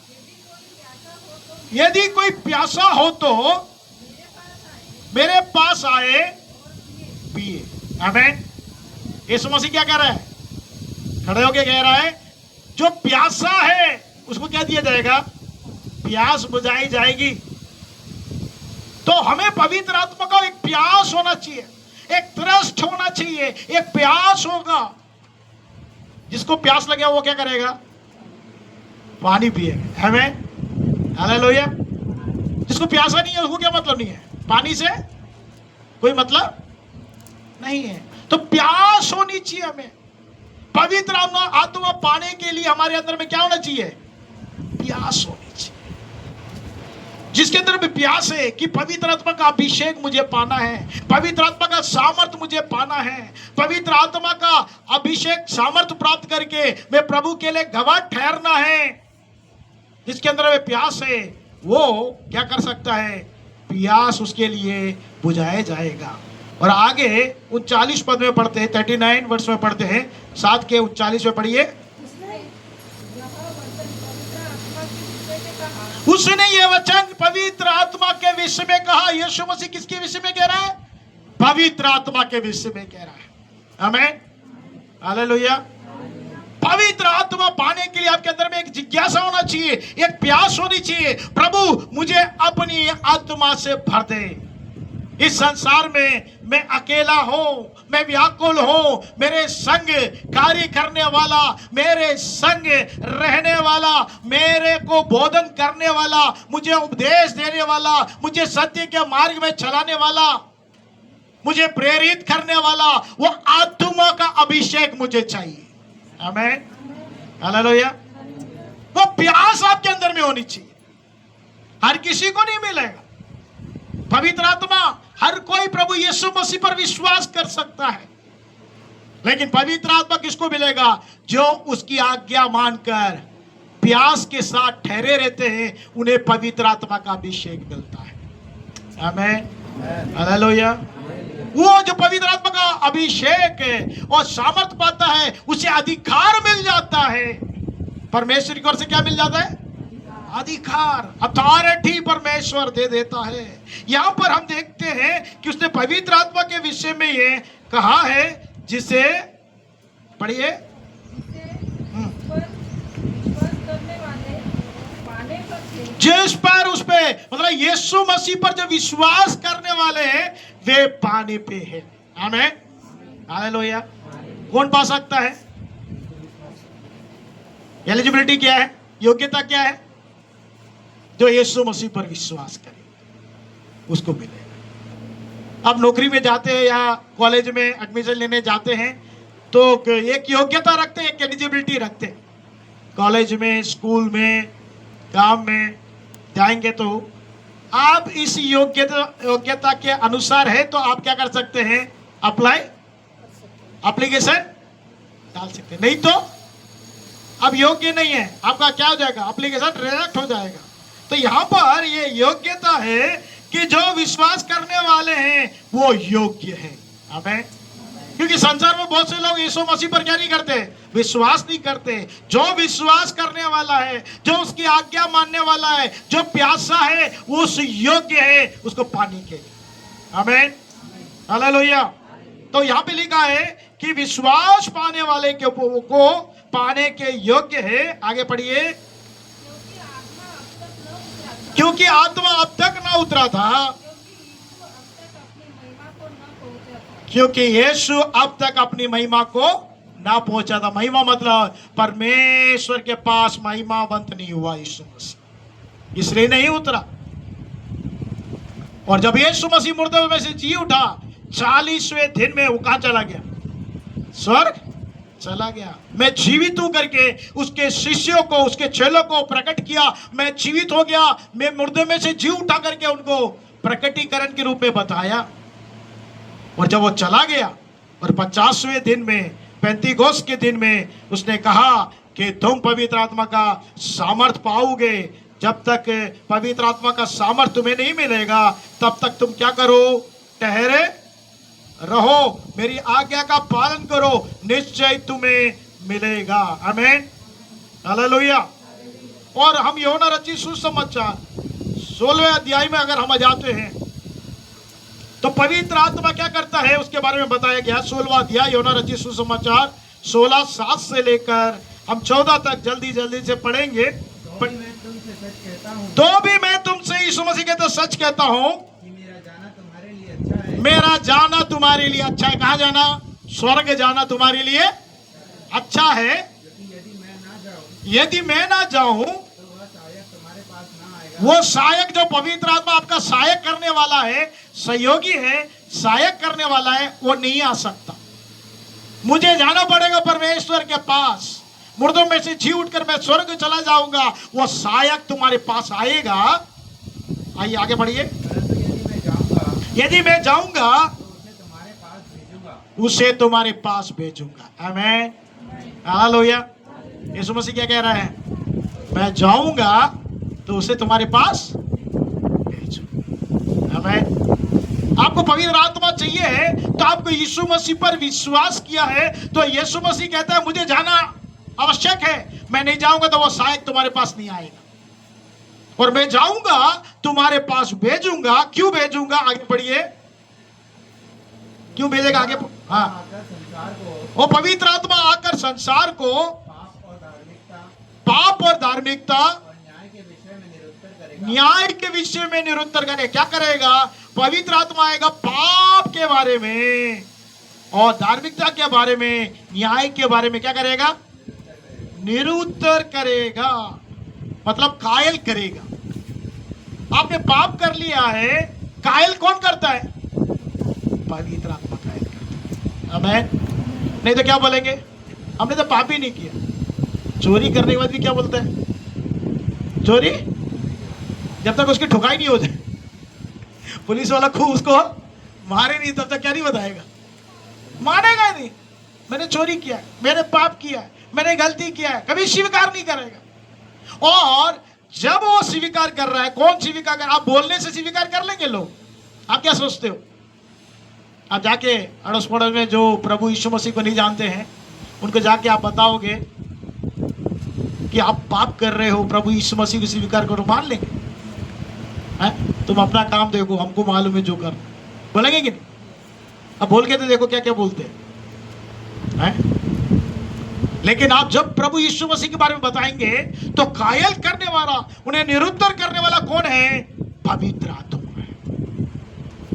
यदि कोई प्यासा हो तो मेरे पास आए पिए। आमीन। यीशु मसीह क्या कह रहा है? खड़े होके कह रहा है जो प्यासा है उसको क्या दिया जाएगा? प्यास बुझाई जाएगी। तो हमें पवित्र आत्मा का एक प्यास होना चाहिए, एक थ्रस्ट होना चाहिए, एक प्यास होगा। जिसको प्यास लगे वो क्या करेगा? पानी पिएगा। आमीन, हालेलुया। जिसको प्यासा नहीं है उसको क्या मतलब नहीं है? पानी से कोई मतलब नहीं है। तो प्यास होनी चाहिए हमें। पवित्र आत्मा पाने के लिए हमारे अंदर में क्या होना चाहिए? प्यास होनी चाहिए। जिसके अंदर में प्यास है कि पवित्र आत्मा का अभिषेक मुझे पाना है, पवित्र आत्मा का सामर्थ्य मुझे पाना है, पवित्र आत्मा का अभिषेक सामर्थ्य प्राप्त करके मैं प्रभु के लिए गवाह ठहरना है। जिसके अंदर में प्यास है वो क्या कर सकता है? प्यास उसके लिए बुझाया जाएगा। और आगे 39 पद में पढ़ते हैं, 39 वर्ष में पढ़ते हैं, 7 के 39 में पढ़िए। उसने ये वचन पवित्र आत्मा के विषय में कहा। यीशु मसीह किसके विषय में कह रहा है? पवित्र आत्मा के विषय में कह रहा है। आमीन, हालेलुया। पवित्र आत्मा पाने के लिए आपके अंदर में एक जिज्ञासा होना चाहिए, एक प्यास होनी चाहिए। प्रभु मुझे अपनी आत्मा से भर दे। इस संसार में मैं अकेला हूं, मैं व्याकुल हूं। मेरे संग कार्य करने वाला, मेरे संग रहने वाला, मेरे को बोधन करने वाला, मुझे उपदेश देने वाला, मुझे सत्य के मार्ग में चलाने वाला, मुझे प्रेरित करने वाला, वो आत्मा का अभिषेक मुझे चाहिए। आमीन, हालेलुया। वो प्यास आपके अंदर में होनी चाहिए। हर किसी को नहीं मिलेगा पवित्र आत्मा। हर कोई प्रभु यीशु मसीह पर विश्वास कर सकता है, लेकिन पवित्र आत्मा किसको मिलेगा? जो उसकी आज्ञा मानकर प्यास के साथ ठहरे रहते हैं, उन्हें पवित्र आत्मा का अभिषेक मिलता है। आमीन, हालेलुया। वो जो पवित्र आत्मा का अभिषेक है और सामर्थ पाता है, उसे अधिकार मिल जाता है। परमेश्वर की ओर से क्या मिल जाता है? अधिकार, अथॉरिटी परमेश्वर दे देता है। यहां पर हम देखते हैं कि उसने पवित्र आत्मा के विषय में ये कहा है, जिसे पढ़िए, जिस पर उस पे मतलब यीशु मसीह पर जो विश्वास करने वाले हैं वे पानी पे है। आमीन, हालेलुया। कौन पा सकता है? एलिजिबिलिटी क्या है? योग्यता क्या है? जो यीशु मसीह पर विश्वास करे उसको मिलेगा। अब नौकरी में जाते हैं या कॉलेज में एडमिशन लेने जाते हैं तो एक योग्यता रखते हैं, एक एलिजिबिलिटी रखते हैं। कॉलेज में, स्कूल में, काम में जाएंगे तो आप इस योग्यता के अनुसार है तो आप क्या कर सकते हैं? एप्लीकेशन डाल सकते हैं। नहीं तो अब योग्य नहीं है, आपका क्या हो जाएगा? एप्लीकेशन रिजेक्ट हो जाएगा। तो यहां पर ये योग्यता है कि जो विश्वास करने वाले हैं वो योग्य है। आमीन। क्योंकि संसार में बहुत से लोग यीशु मसीह पर क्या नहीं करते? विश्वास नहीं करते। जो विश्वास करने वाला है, जो उसकी आज्ञा मानने वाला है, जो प्यासा है, वो उस योग्य है उसको पाने के लिए। आमीन, हालेलुया। तो यहाँ पे लिखा है कि विश्वास पाने वाले को पाने के योग्य है। आगे पढ़िए। क्योंकि आत्मा अब तक ना उतरा था, क्योंकि यीशु अब तक अपनी महिमा को ना पहुंचा था। महिमा मतलब परमेश्वर के पास महिमावंत नहीं हुआ यीशु मसीह, इसलिए नहीं उतरा। और जब यीशु मसीह मुर्दों में से जी उठा 40वें दिन में, वो कहां चला गया? स्वर्ग चला गया। मैं जीवित हूं करके उसके शिष्यों को, उसके चेलों को प्रकट किया। मैं जीवित हो गया, मैं मुर्दों में से जी उठा करके उनको प्रकटीकरण के रूप में बताया। और जब वो चला गया और 50वें दिन में, पेंतीकोस्त के दिन में, उसने कहा कि तुम पवित्र आत्मा का सामर्थ पाओगे। जब तक पवित्र आत्मा का सामर्थ तुम्हें नहीं मिलेगा तब तक तुम क्या करो? ठहरे रहो, मेरी आज्ञा का पालन करो, निश्चय तुम्हें मिलेगा। आमीन, हालेलुया। और हम यूहन्ना रचित सुसमाचार 16वें अध्याय में अगर हम जाते हैं तो पवित्र आत्मा क्या करता है उसके बारे में बताया गया। 16वां अध्याय यूहन्ना रचित सुसमाचार 16:7 से लेकर हम 14 तक जल्दी जल्दी से पढ़ेंगे। तो भी मैं तुमसे यीशु मसीह कहते सच कहता हूं कि मेरा जाना तुम्हारे लिए अच्छा है। मेरा जाना तुम्हारे लिए अच्छा है। कहां जाना? स्वर्ग जाना तुम्हारे लिए अच्छा है। यदि मैं ना जाऊं तो वह सहायक तुम्हारे पास ना आएगा। वो सहायक, जो पवित्र आत्मा आपका सहायक करने वाला है, सहयोगी है, सहायक करने वाला है, वो नहीं आ सकता। मुझे जाना पड़ेगा परमेश्वर के पास। मुर्दों में से जी उठकर मैं स्वर्ग चला जाऊंगा, वो सहायक तुम्हारे पास आएगा। आइए आगे बढ़िए। यदि मैं जाऊंगा उसे तुम्हारे पास भेजूंगा। आमीन, हालेलुया। यीशु मसीह क्या कह रहा है? मैं जाऊंगा तो उसे तुम्हारे पास भेजूंगा। आमीन। आपको पवित्र आत्मा चाहिए तो आपको यीशु मसीह पर विश्वास किया है तो यीशु मसीह कहता है मुझे जाना आवश्यक है। मैं नहीं जाऊंगा तो वो सहायक तुम्हारे पास नहीं आएगा। और मैं जाऊंगा तुम्हारे पास भेजूंगा। क्यों भेजूंगा? आगे पढ़िए। क्यों भेजेगा? आगे हाँ, वो पवित्र आत्मा आकर संसार को पाप और धार्मिकता और न्याय के विषय में निरुत्तर करे। क्या करेगा? पवित्र आत्मा आएगा पाप के बारे में और धार्मिकता के बारे में, न्याय के बारे में क्या करेगा? निरुत्तर करेगा, मतलब कायल करेगा। आपने पाप कर लिया है, कायल कौन करता है? पवित्र आत्मा कायल करता है। आमीन। नहीं तो क्या बोलेंगे? हमने तो पाप ही नहीं किया। चोरी करने के बाद भी क्या बोलते हैं? चोरी जब तक उसकी ठुकाई नहीं हो जाए, पुलिस वाला खूब उसको मारे नहीं तब तक क्या नहीं बताएगा? मानेगा नहीं। मैंने चोरी किया है, मैंने पाप किया है, मैंने गलती किया है, कभी स्वीकार नहीं करेगा। और जब वो स्वीकार कर रहा है, कौन स्वीकार कर? आप बोलने से स्वीकार कर लेंगे लोग? आप क्या सोचते हो? आप जाके अड़ोस पड़ोस में जो प्रभु यीशु मसीह को नहीं जानते हैं उनको जाके आप बताओगे कि आप पाप कर रहे हो, प्रभु यीशु मसीह को स्वीकार करो, मान लेंगे? हैं? तुम अपना काम देखो, हमको मालूम है जो कर, बोलेंगे कि नहीं? अब बोल के तो देखो क्या क्या बोलते हैं। लेकिन आप जब प्रभु यीशु मसीह के बारे में बताएंगे तो कायल करने वाला, उन्हें निरुत्तर करने वाला कौन है? पवित्र आत्मा है।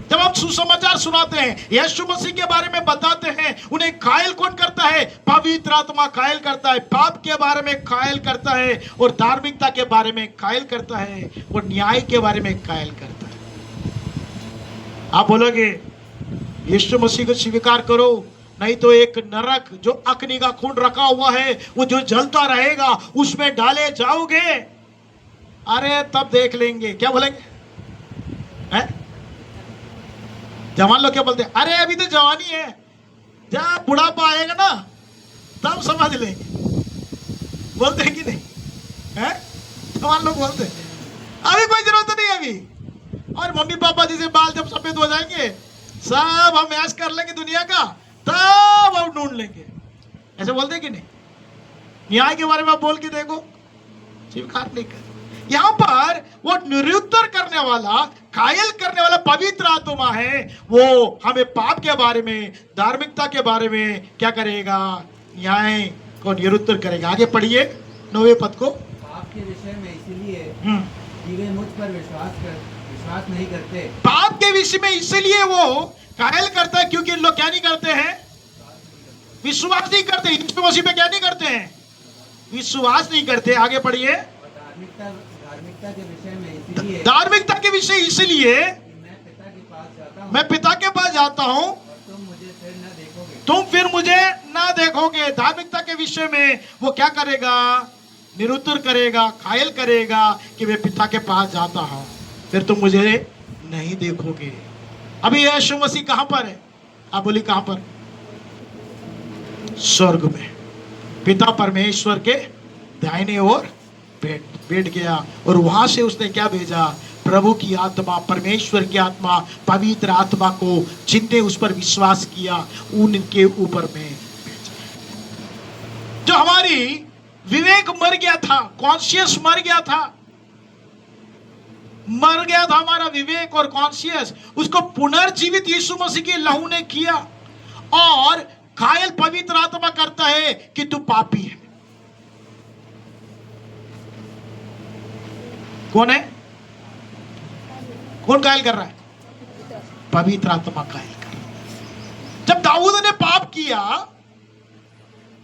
जब हम लोग सुसमाचार सुनाते हैं, यीशु मसीह के बारे में बताते हैं, उन्हें कायल कौन करता है? पवित्र आत्मा कायल करता है। पाप के बारे में कायल करता है, और धार्मिकता के बारे में कायल करता है, और न्याय के बारे में कायल करता है। आप बोलोगे यीशु मसीह को स्वीकार करो, नहीं तो एक नरक जो अग्नि का कुंड रखा हुआ है, वो जो जलता रहेगा, उसमें डाले जाओगे। अरे तब देख लेंगे। क्या बोलेंगे? हैं? जवान लोग क्या बोलते हैं? अरे अभी तो जवानी है, जब बुढ़ापा आएगा ना तब समझ लेंगे। बोलते हैं कि नहीं? हैं? जवान लोग बोलते हैं अभी कोई जरूरत नहीं है अभी। और मम्मी पापा जी से बाल जब सफेद हो जाएंगे, सब हम ऐश कर लेंगे दुनिया का, तब हम ढूंढ लेंगे। ऐसे बोलते हैं कि नहीं? न्याय के बारे में आप बोल के देखो, स्वीकार नहीं कर। यहां पर वो निरुत्तर करने वाला, कायल करने वाला पवित्र आत्मा है। वो हमें पाप के बारे में, धार्मिकता के बारे में क्या करेगा? न्याय को निरुत्तर करेगा। आगे पढ़िए 9वें पद को। पाप के विषय में इसीलिए कि वे मुझ पर विश्वास नहीं करते। पाप के विषय में इसलिए वो कायल करता है क्योंकि लोग क्या नहीं करते हैं? विश्वास नहीं करते। यीशु मसीह पे क्या नहीं करते हैं? विश्वास नहीं करते। आगे पढ़िए। धार्मिकता के विषय में इसीलिए, धार्मिकता के विषय इसलिए मैं पिता के पास जाता हूँ, मैं पिता के पास जाता हूँ, और तुम मुझे फिर न देखोगे। तुम फिर मुझे ना देखोगे। धार्मिकता के विषय में वो क्या करेगा? निरुत्तर करेगा, कायल करेगा कि मैं पिता के पास जाता हूँ, फिर तुम मुझे नहीं देखोगे। अभी यीशु मसीह कहां पर है? आप बोली कहां पर? स्वर्ग में, पिता परमेश्वर के दाहिने ओर बैठ गया, और वहां से उसने क्या भेजा? प्रभु की आत्मा, परमेश्वर की आत्मा, पवित्र आत्मा को जिनने उस पर विश्वास किया उनके ऊपर में भेजा। जो हमारी विवेक मर गया था, कॉन्शियस मर गया था हमारा विवेक और कॉन्शियस, उसको पुनर्जीवित यीशु मसीह के लहू ने किया, और कायल पवित्र आत्मा करता है कि तू पापी है। कौन है? कौन कायल कर रहा है? पवित्र आत्मा कायल कर रहा है। जब दाऊद ने पाप किया,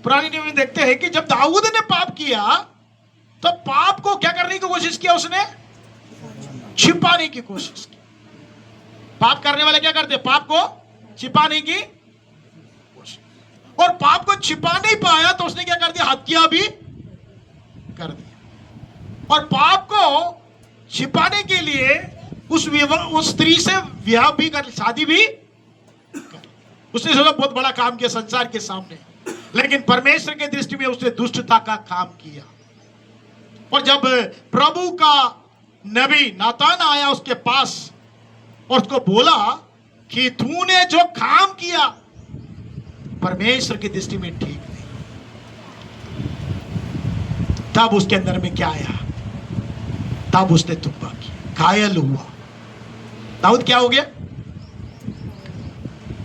पुरानी नियम में देखते हैं कि जब दाऊद ने पाप किया तो पाप को क्या करने की कोशिश किया? उसने छिपाने की कोशिश की। पाप करने वाले क्या करते? पाप को छिपाने की कोशिश, और पाप को छिपा नहीं पाया तो उसने क्या कर दिया? हत्या भी कर दिया। और पाप को छिपाने के लिए उस स्त्री से विवाह भी कर, शादी भी कर। उसने सोचा बहुत बड़ा काम किया संसार के सामने, लेकिन परमेश्वर के दृष्टि में उसने दुष्टता का काम किया। और जब प्रभु का नबी नातान आया उसके पास और उसको बोला कि तूने जो काम किया परमेश्वर की दृष्टि में ठीक नहीं, तब उसके अंदर में क्या आया? तब उसने तौबा की, कायल हुआ। दाऊद क्या हो गया?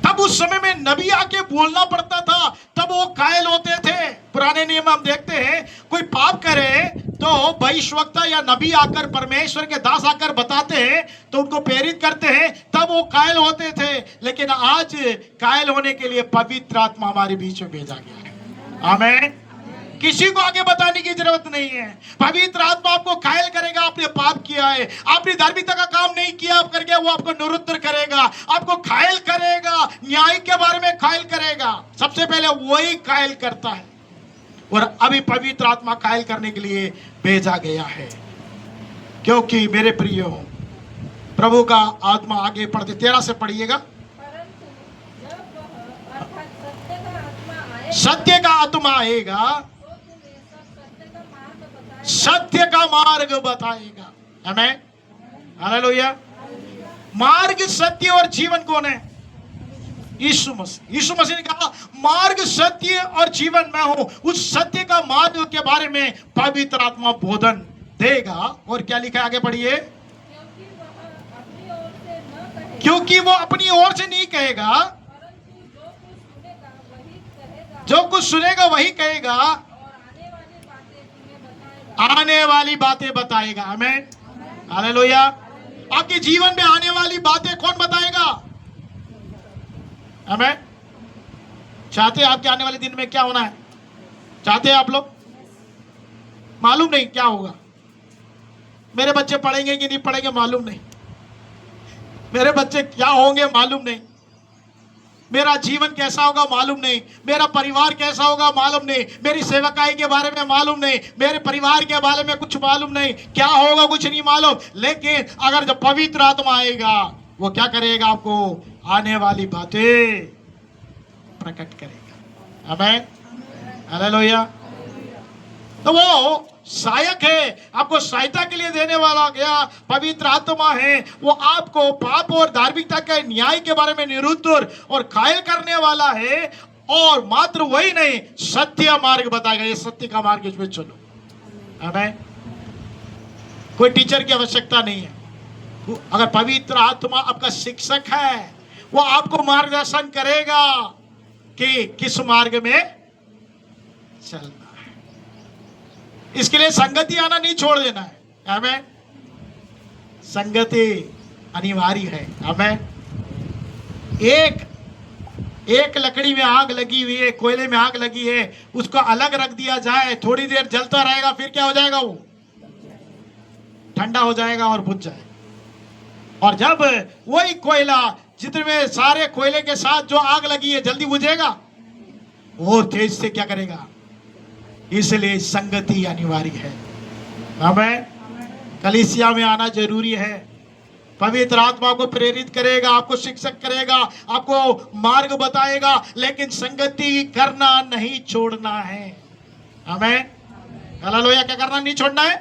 तब उस समय में नबी आके बोलना पड़ता था, तब वो कायल होते थे। पुराने नियम हम देखते हैं, कोई पाप करे तो भविष्यवक्ता या नबी आकर, परमेश्वर के दास आकर बताते हैं तो उनको प्रेरित करते हैं, तब वो कायल होते थे। लेकिन आज कायल होने के लिए पवित्र आत्मा हमारे बीच में भेजा गया है। आमीन। किसी को आगे बताने की जरूरत नहीं है। पवित्र आत्मा आपको कायल करेगा। आपने पाप किया है, आपने धार्मिकता का काम नहीं किया आप करके, वो आपको निरुत्तर करेगा, आपको कायल करेगा, न्याय के बारे में कायल करेगा। सबसे पहले वही कायल करता है, और अभी पवित्र आत्मा कायल करने के लिए भेजा गया है। क्योंकि मेरे प्रियो, प्रभु का आत्मा, आगे पढ़ते 13 से पढ़िएगा। सत्य का आत्मा आएगा, सत्य का मार्ग बताएगा। आमीन, हालेलुया। मार्ग, सत्य और जीवन कौन है? यीशु मसीह। यीशु मसीह ने कहा मार्ग, सत्य और जीवन मैं हूं। उस सत्य का मार्ग के बारे में पवित्र आत्मा बोधन देगा। और क्या लिखा है? आगे पढ़िए। क्योंकि वो अपनी ओर से नहीं कहेगा, जो कुछ सुनेगा वही कहेगा, आने वाली बातें बताएगा। आमीन, हालेलुया। आपके जीवन में आने वाली बातें कौन बताएगा? हमें चाहते हैं आपके आने वाले दिन में क्या होना है? चाहते हैं आप लोग? मालूम नहीं क्या होगा। मेरे बच्चे पढ़ेंगे कि नहीं पढ़ेंगे मालूम नहीं, मेरे बच्चे क्या होंगे मालूम नहीं, मेरा जीवन कैसा होगा मालूम नहीं, मेरा परिवार कैसा होगा मालूम नहीं, मेरी सेवकाई के बारे में मालूम नहीं, मेरे परिवार के बारे में कुछ मालूम नहीं, क्या होगा कुछ नहीं मालूम। लेकिन अगर जब पवित्र आत्मा आएगा वो क्या करेगा? आपको आने वाली बातें प्रकट करेगा। आमीन, हालेलुया। तो वो सहायक है, आपको सहायता के लिए देने वाला गया पवित्र आत्मा है। वो आपको पाप और धार्मिकता के न्याय के बारे में निरुद्ध और कायल करने वाला है। और मात्र वही नहीं, सत्य मार्ग बताएगा। ये सत्य का मार्ग, इसमें चलो। आमीन। कोई टीचर की आवश्यकता नहीं है। अगर पवित्र आत्मा आपका शिक्षक है, वो आपको मार्गदर्शन करेगा कि किस मार्ग में चलना। इसके लिए संगति आना नहीं छोड़ देना है। आमीन। संगति अनिवार्य है। आमीन। एक लकड़ी में आग लगी हुई है, कोयले में आग लगी है, उसको अलग रख दिया जाए, थोड़ी देर जलता रहेगा, फिर क्या हो जाएगा? वो ठंडा हो जाएगा और बुझ जाएगा। और जब वही कोयला, जितने सारे कोयले के साथ जो आग लगी है, जल्दी बुझेगा, और तेज से क्या करेगा? इसलिए संगति अनिवार्य है। आमीन। कलीसिया में आना जरूरी है। पवित्र आत्मा को प्रेरित करेगा, आपको शिक्षक करेगा, आपको मार्ग बताएगा, लेकिन संगति करना नहीं छोड़ना है। आमीन, हालेलुया। क्या करना नहीं छोड़ना है?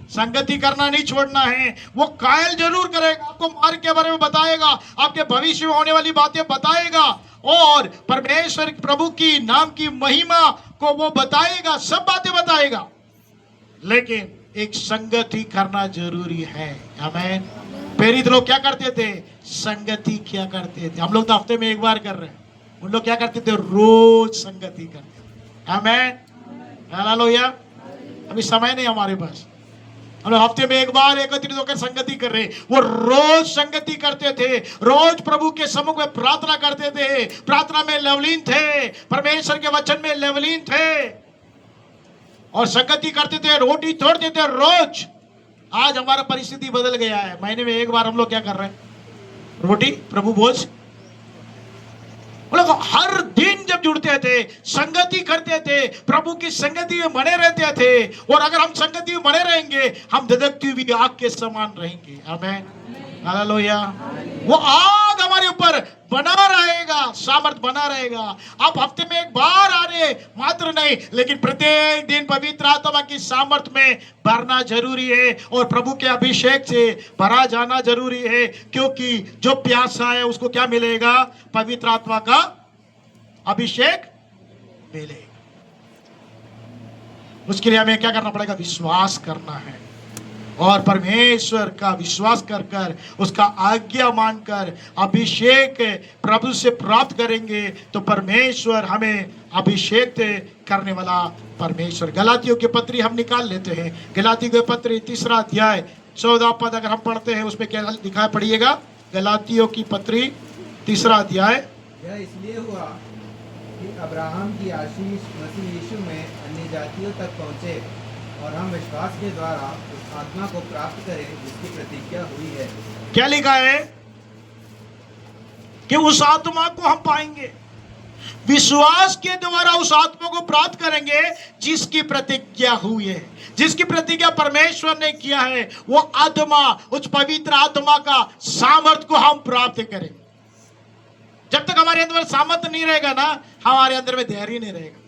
संगति करना नहीं छोड़ना है। वो कायल जरूर करेगा, आपको मार्ग के बारे में बताएगा, आपके भविष्य में होने वाली बातें बताएगा, और परमेश्वर प्रभु की नाम की महिमा को वो बताएगा, सब बातें बताएगा। लेकिन एक संगति करना जरूरी है। आमीन। प्रेरित लोग क्या करते थे? संगति क्या करते थे? हम लोग तो हफ्ते में एक बार कर रहे हैं, उन लोग क्या करते थे? रोज संगति करते थे। आमीन, हालेलुया। अभी समय नहीं हमारे पास, हम लोग हफ्ते में एक बार एकत्रित होकर संगति कर रहे हैं। वो रोज संगति करते थे, रोज प्रभु के सम्मुख में प्रार्थना करते थे, प्रार्थना में लवलीन थे, परमेश्वर के वचन में लवलीन थे, और संगति करते थे, रोटी तोड़ते थे रोज। आज हमारा परिस्थिति बदल गया है, महीने में एक बार हम लोग क्या कर रहे हैं? रोटी, प्रभु भोज। लोग हर दिन जब जुड़ते थे, संगति करते थे, प्रभु की संगति में बने रहते थे। और अगर हम संगति में बने रहेंगे, हम धधकती हुई आग के समान रहेंगे। आमीन, हालेलुया। वो आग हमारे ऊपर बना रहेगा, सामर्थ बना रहेगा। आप हफ्ते में एक बार आ रहे मात्र नहीं, लेकिन प्रत्येक दिन पवित्र आत्मा की सामर्थ में भरना जरूरी है, और प्रभु के अभिषेक से भरा जाना जरूरी है। क्योंकि जो प्यासा है उसको क्या मिलेगा? पवित्र आत्मा का अभिषेक मिलेगा। उसके लिए हमें क्या करना पड़ेगा? विश्वास करना है, और परमेश्वर का विश्वास कर कर, उसका आज्ञा मानकर अभिषेक प्रभु से प्राप्त करेंगे, तो परमेश्वर हमें अभिषेक करने वाला परमेश्वर। गलातियों की पत्री हम निकाल लेते हैं। गलातियों की पत्री 3 अध्याय 14 पद अगर हम पढ़ते हैं, उसमें क्या लिखा है? पढ़िएगा। गलातियों की पत्री 3 अध्याय। यह इसलिए हुआ कि अब्राहम की आशीष मसीह यीशु में अन्य जातियों तक पहुँचे, और हम विश्वास के द्वारा उस आत्मा को प्राप्त करें जिसकी प्रतिज्ञा हुई है। क्या लिखा है? कि उस आत्मा को हम पाएंगे, विश्वास के द्वारा उस आत्मा को प्राप्त करेंगे जिसकी प्रतिज्ञा हुई है। जिसकी प्रतिज्ञा परमेश्वर ने किया है, वो आत्मा, उस पवित्र आत्मा का सामर्थ को हम प्राप्त करें। जब तक हमारे अंदर सामर्थ नहीं रहेगा ना, हमारे अंदर में धैर्य नहीं रहेगा।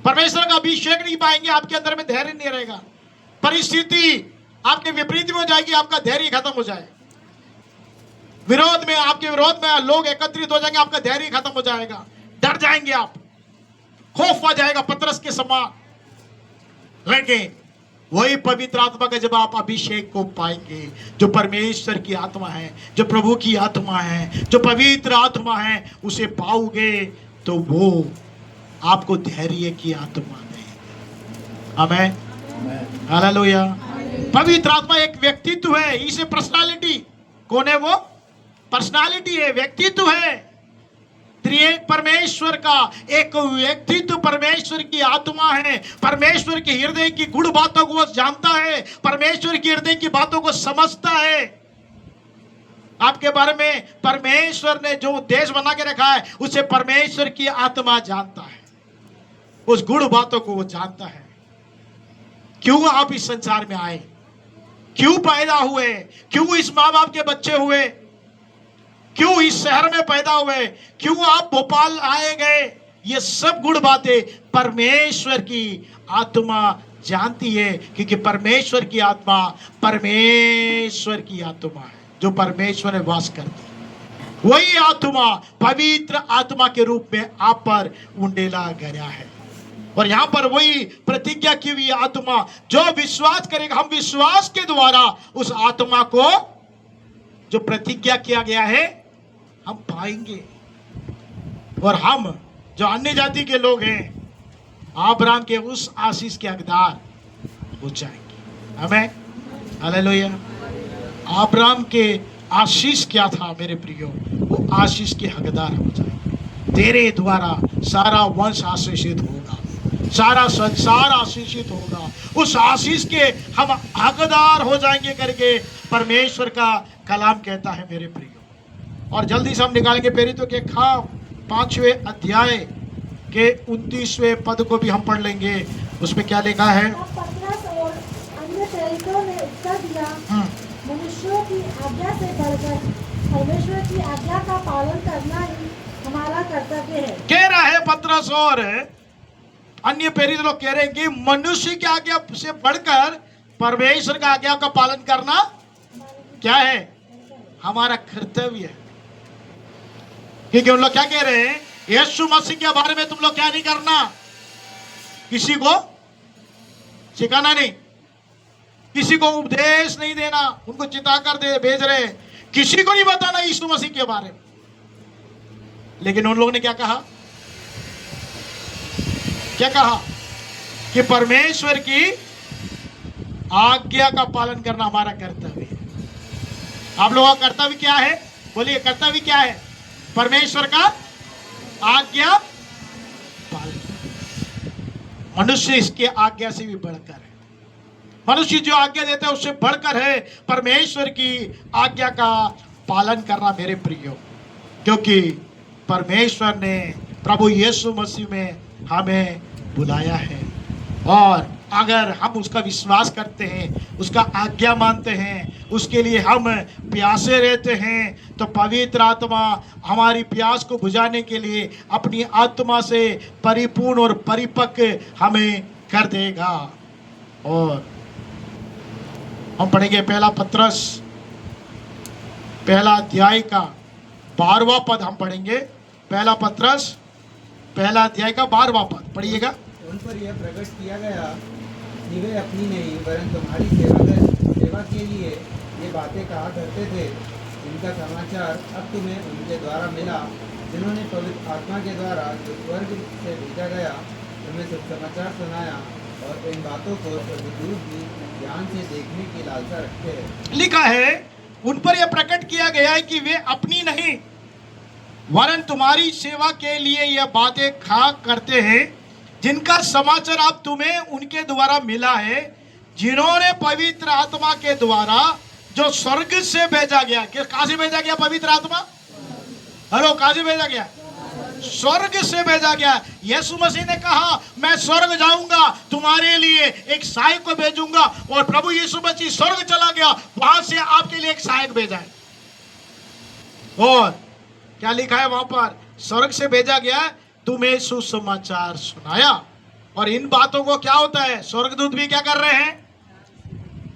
परमेश्वर का अभिषेक नहीं पाएंगे, आपके अंदर में धैर्य नहीं रहेगा। परिस्थिति आपके विपरीत में हो जाएगी, आपका धैर्य खत्म हो जाएगा। विरोध में, आपके विरोध में लोग एकत्रित हो जाएंगे, आपका धैर्य खत्म हो जाएगा, डर जाएंगे आप, खौफ आ जाएगा पतरस के समान। लेकिन वही पवित्र आत्मा का जब आप अभिषेक को पाएंगे, जो परमेश्वर की आत्मा है, जो प्रभु की आत्मा है, जो पवित्र आत्मा है, उसे पाओगे तो वो आपको धैर्य की आत्मा देगा। आमीन, हालेलुया। पवित्र आत्मा एक व्यक्तित्व है, इसे पर्सनालिटी। कौन है वो? पर्सनालिटी है, व्यक्तित्व है। त्रिएक परमेश्वर का एक व्यक्तित्व, परमेश्वर की आत्मा है। परमेश्वर के हृदय की गूढ़ बातों को वो जानता है, परमेश्वर की हृदय की बातों को समझता है। आपके बारे में परमेश्वर ने जो उद्देश्य बना के रखा है उसे परमेश्वर की आत्मा जानता है, उस गूढ़ बातों को वो जानता है। क्यों आप इस संसार में आए, क्यों पैदा हुए, क्यों इस माँ बाप के बच्चे हुए, क्यों इस शहर में पैदा हुए, क्यों आप भोपाल आए गए, ये सब गुण बातें परमेश्वर की आत्मा जानती है। क्योंकि परमेश्वर की आत्मा परमेश्वर की आत्मा है, जो परमेश्वर में वास करती है। वही आत्मा पवित्र आत्मा के रूप में आप पर उंडेला गया है। और यहां पर वही प्रतिज्ञा की हुई आत्मा, जो विश्वास करेगा, हम विश्वास के द्वारा उस आत्मा को जो प्रतिज्ञा किया गया है हम पाएंगे। और हम जो अन्य जाति के लोग हैं, अब्राहम के उस आशीष के हकदार हो जाएंगे। आमीन, हालेलुया। अब्राहम के आशीष क्या था मेरे प्रियो, वो आशीष के हकदार हो जाएंगे। तेरे द्वारा सारा वंश आशीषित होगा, सारा संसार आशीषित होगा, उस आशीष के हम हकदार हो जाएंगे करके परमेश्वर का कलाम कहता है मेरे प्रियो। और जल्दी से हम निकालेंगे प्रेरितों के 5वें अध्याय के 29वें पद को भी हम पढ़ लेंगे। उसमें क्या लिखा है? तब पतरस और अन्य प्रेरितों ने उत्तर दिया, मनुष्यों की आज्ञा से बढ़कर परमेश्वर की आज्ञा का पालन करना ही हमारा कर्तव्य है। कह रहा है पतरस और अन्य प्रेरित लोग कह रहे हैं कि मनुष्य की आज्ञा से बढ़कर परमेश्वर की आज्ञा का पालन करना क्या है? हमारा कर्तव्य है। क्योंकि उन लोग क्या कह रहे हैं? यीशु मसीह के बारे में तुम लोग क्या नहीं करना, किसी को सिखाना नहीं, किसी को उपदेश नहीं देना, उनको चिता कर दे भेज रहे, किसी को नहीं बताना यीशु मसीह के बारे में। लेकिन उन लोगों ने क्या कहा? क्या कहा? कि परमेश्वर की आज्ञा का पालन करना हमारा कर्तव्य है। आप लोगों का कर्तव्य क्या है? बोलिए, कर्तव्य क्या है? परमेश्वर का आज्ञा पालन। मनुष्य इसके आज्ञा से भी बढ़कर है। मनुष्य जो आज्ञा देता है उससे बढ़कर है परमेश्वर की आज्ञा का पालन करना मेरे प्रियो। क्योंकि परमेश्वर ने प्रभु यीशु मसीह में हमें बुलाया है, और अगर हम उसका विश्वास करते हैं, उसका आज्ञा मानते हैं, उसके लिए हम प्यासे रहते हैं, तो पवित्र आत्मा हमारी प्यास को बुझाने के लिए अपनी आत्मा से परिपूर्ण और परिपक्व हमें कर देगा। और हम पढ़ेंगे पहला पत्रस पहला अध्याय का 12वां पद हम पढ़ेंगे। पहला पत्रस पहला अध्याय का 12वां पद पढ़िएगा। उन पर यह प्रकट किया गया कि वे अपनी नहीं वरन तुम्हारी सेवा के लिए ये बातें कहा करते थे, इनका समाचार अब तुम्हें उनके द्वारा मिला, जिन्होंने पवित्र आत्मा के द्वारा जो स्वर्ग से भेजा गया तुम्हें सब समाचार सुनाया, और इन बातों को स्वर्गदूत भी ध्यान से देखने की लालसा रखते हैं। लिखा है उन पर यह प्रकट किया गया है कि वे अपनी नहीं वरन तुम्हारी सेवा के लिए यह बातें कहा करते हैं, जिनका समाचार अब तुम्हें उनके द्वारा मिला है, जिन्होंने पवित्र आत्मा के द्वारा जो स्वर्ग से भेजा गया। कहां से भेजा गया पवित्र आत्मा? हेलो, कहां से भेजा गया? स्वर्ग से भेजा गया। यीशु मसीह ने कहा मैं स्वर्ग जाऊंगा, तुम्हारे लिए एक सहायक को भेजूंगा, और प्रभु यीशु मसीह स्वर्ग चला गया, वहां से आपके लिए एक सहायक भेजा है। और क्या लिखा है वहां पर? स्वर्ग से भेजा गया, तुम्हें सुसमाचार सुनाया। और इन बातों को क्या होता है? स्वर्गदूत भी क्या कर रहे हैं?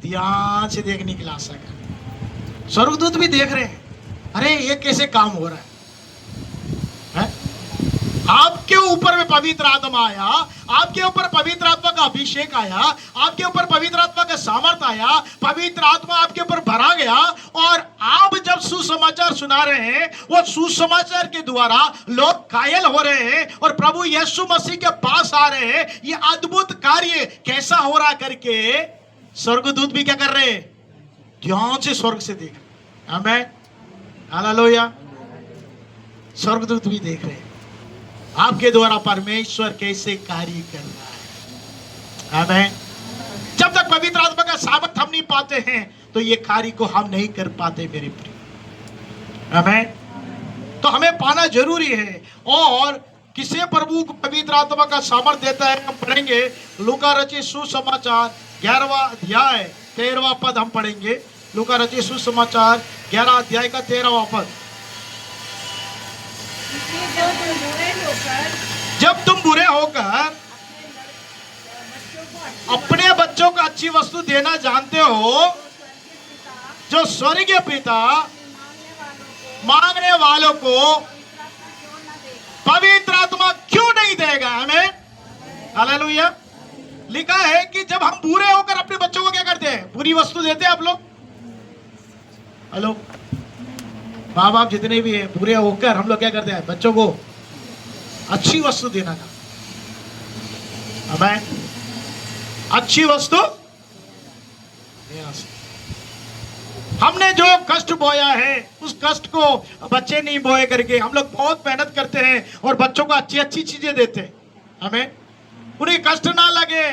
ध्यान से देखने की आशा कर रहे हैं। स्वर्गदूत भी देख रहे हैं, अरे ये कैसे काम हो रहा है? आपके ऊपर में पवित्र आत्मा आया, आपके ऊपर पवित्र आत्मा का अभिषेक आया, आपके ऊपर पवित्र आत्मा का सामर्थ आया, पवित्र आत्मा आपके ऊपर भरा गया, और आप जब सुसमाचार सुना रहे हैं, वो सुसमाचार के द्वारा लोग कायल हो रहे हैं और प्रभु यीशु मसीह के पास आ रहे हैं। ये अद्भुत कार्य कैसा हो रहा करके स्वर्गदूत भी क्या कर रहे हैं? ध्यान से स्वर्ग से देख रहे हैं। आमीन। हालेलुया। स्वर्गदूत भी देख रहे हैं आपके द्वारा परमेश्वर कैसे कार्य कर रहा है। आमीन। जब तक पवित्र आत्मा का सामर्थ हम नहीं पाते हैं तो ये कार्य को हम नहीं कर पाते मेरे प्रिय। आमीन। तो हमें पाना जरूरी है। और किसे प्रभु को पवित्र आत्मा का सामर्थ देता है हम पढ़ेंगे। लूका रचित सुसमाचार 11वां अध्याय 13वां पद हम पढ़ेंगे। लूका रचित सुसमाचार 11 अध्याय का 13वां पद। जब तुम बुरे होकर अपने बच्चों को अच्छी वस्तु देना जानते हो, जो स्वर्गीय पिता मांगने वालों को पवित्र आत्मा क्यों नहीं देगा। हमें हालेलुया। लिखा है कि जब हम बुरे होकर अपने बच्चों को क्या करते हैं, बुरी वस्तु देते हैं। आप लोग हेलो, माँ बाप जितने भी हैं, बुरे होकर हम लोग क्या करते हैं, बच्चों को अच्छी वस्तु देना था। हमें अच्छी वस्तु देना। हमने जो कष्ट बोया है उस कष्ट को बच्चे नहीं बोए करके हम लोग बहुत मेहनत करते हैं और बच्चों को अच्छी अच्छी चीजें देते हैं। हमें उन्हें कष्ट ना लगे।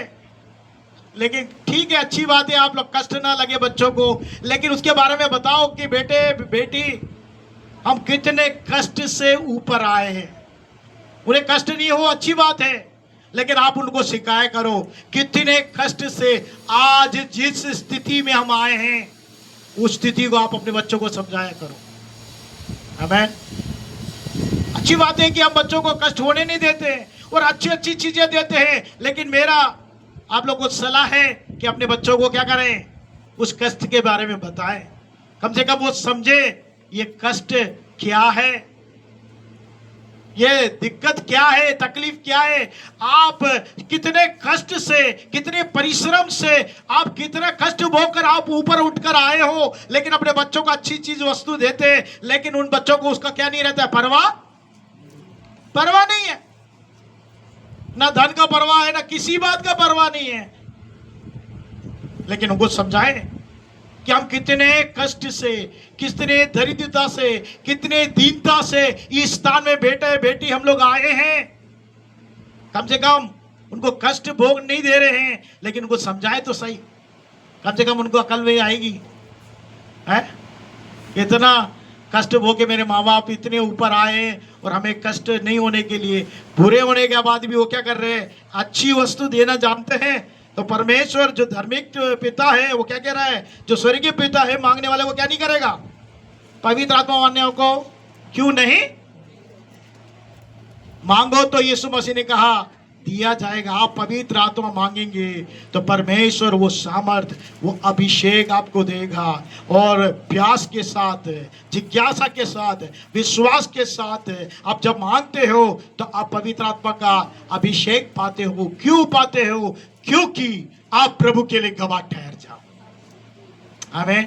लेकिन ठीक है, अच्छी बात है आप लोग कष्ट ना लगे बच्चों को, लेकिन उसके बारे में बताओ कि बेटे बेटी हम कितने कष्ट से ऊपर आए हैं। उन्हें कष्ट नहीं हो अच्छी बात है, लेकिन आप उनको सिखाया करो कितने कष्ट से आज जिस स्थिति में हम आए हैं उस स्थिति को आप अपने बच्चों को समझाया करो। आमीन। अच्छी बात है कि हम बच्चों को कष्ट होने नहीं देते और अच्छी अच्छी चीजें देते हैं, लेकिन मेरा आप लोगों को सलाह है कि अपने बच्चों को क्या करें, उस कष्ट के बारे में बताएं। कम से कम वो समझे ये कष्ट क्या है, ये दिक्कत क्या है, तकलीफ क्या है। आप कितने कष्ट से, कितने परिश्रम से, आप कितना कष्ट भोगकर आप ऊपर उठकर आए हो, लेकिन अपने बच्चों को अच्छी चीज वस्तु देते हैं, लेकिन उन बच्चों को उसका क्या नहीं रहता है, परवाह नहीं है। ना धन का परवाह है, ना किसी बात का परवाह नहीं है। लेकिन उनको समझाएं कि हम कितने कष्ट से, कितने दरिद्रता से, कितने दीनता से इस स्थान में बेटे बेटी हम लोग आए हैं। कम से कम उनको कष्ट भोग नहीं दे रहे हैं, लेकिन उनको समझाए तो सही। कम से कम उनको अकल में आएगी है। इतना कष्ट भोग के मेरे माँ बाप इतने ऊपर आए और हमें कष्ट नहीं होने के लिए, बुरे होने के बाद भी वो क्या कर रहे हैं, अच्छी वस्तु देना जानते हैं। तो परमेश्वर जो धार्मिक पिता है वो क्या कह रहा है, जो स्वर्गीय पिता है मांगने वाले वो क्या नहीं करेगा, पवित्र आत्मा मांगने को क्यों नहीं। मांगो तो यीशु मसीह ने कहा दिया जाएगा। आप पवित्र आत्मा मांगेंगे तो परमेश्वर वो सामर्थ, वो अभिषेक आपको देगा। और प्यास के साथ, जिज्ञासा के साथ, विश्वास के साथ आप जब मांगते हो तो आप पवित्र आत्मा का अभिषेक पाते हो। क्यों पाते हो, क्योंकि आप प्रभु के लिए गवाह ठहर जाओ। आमीन।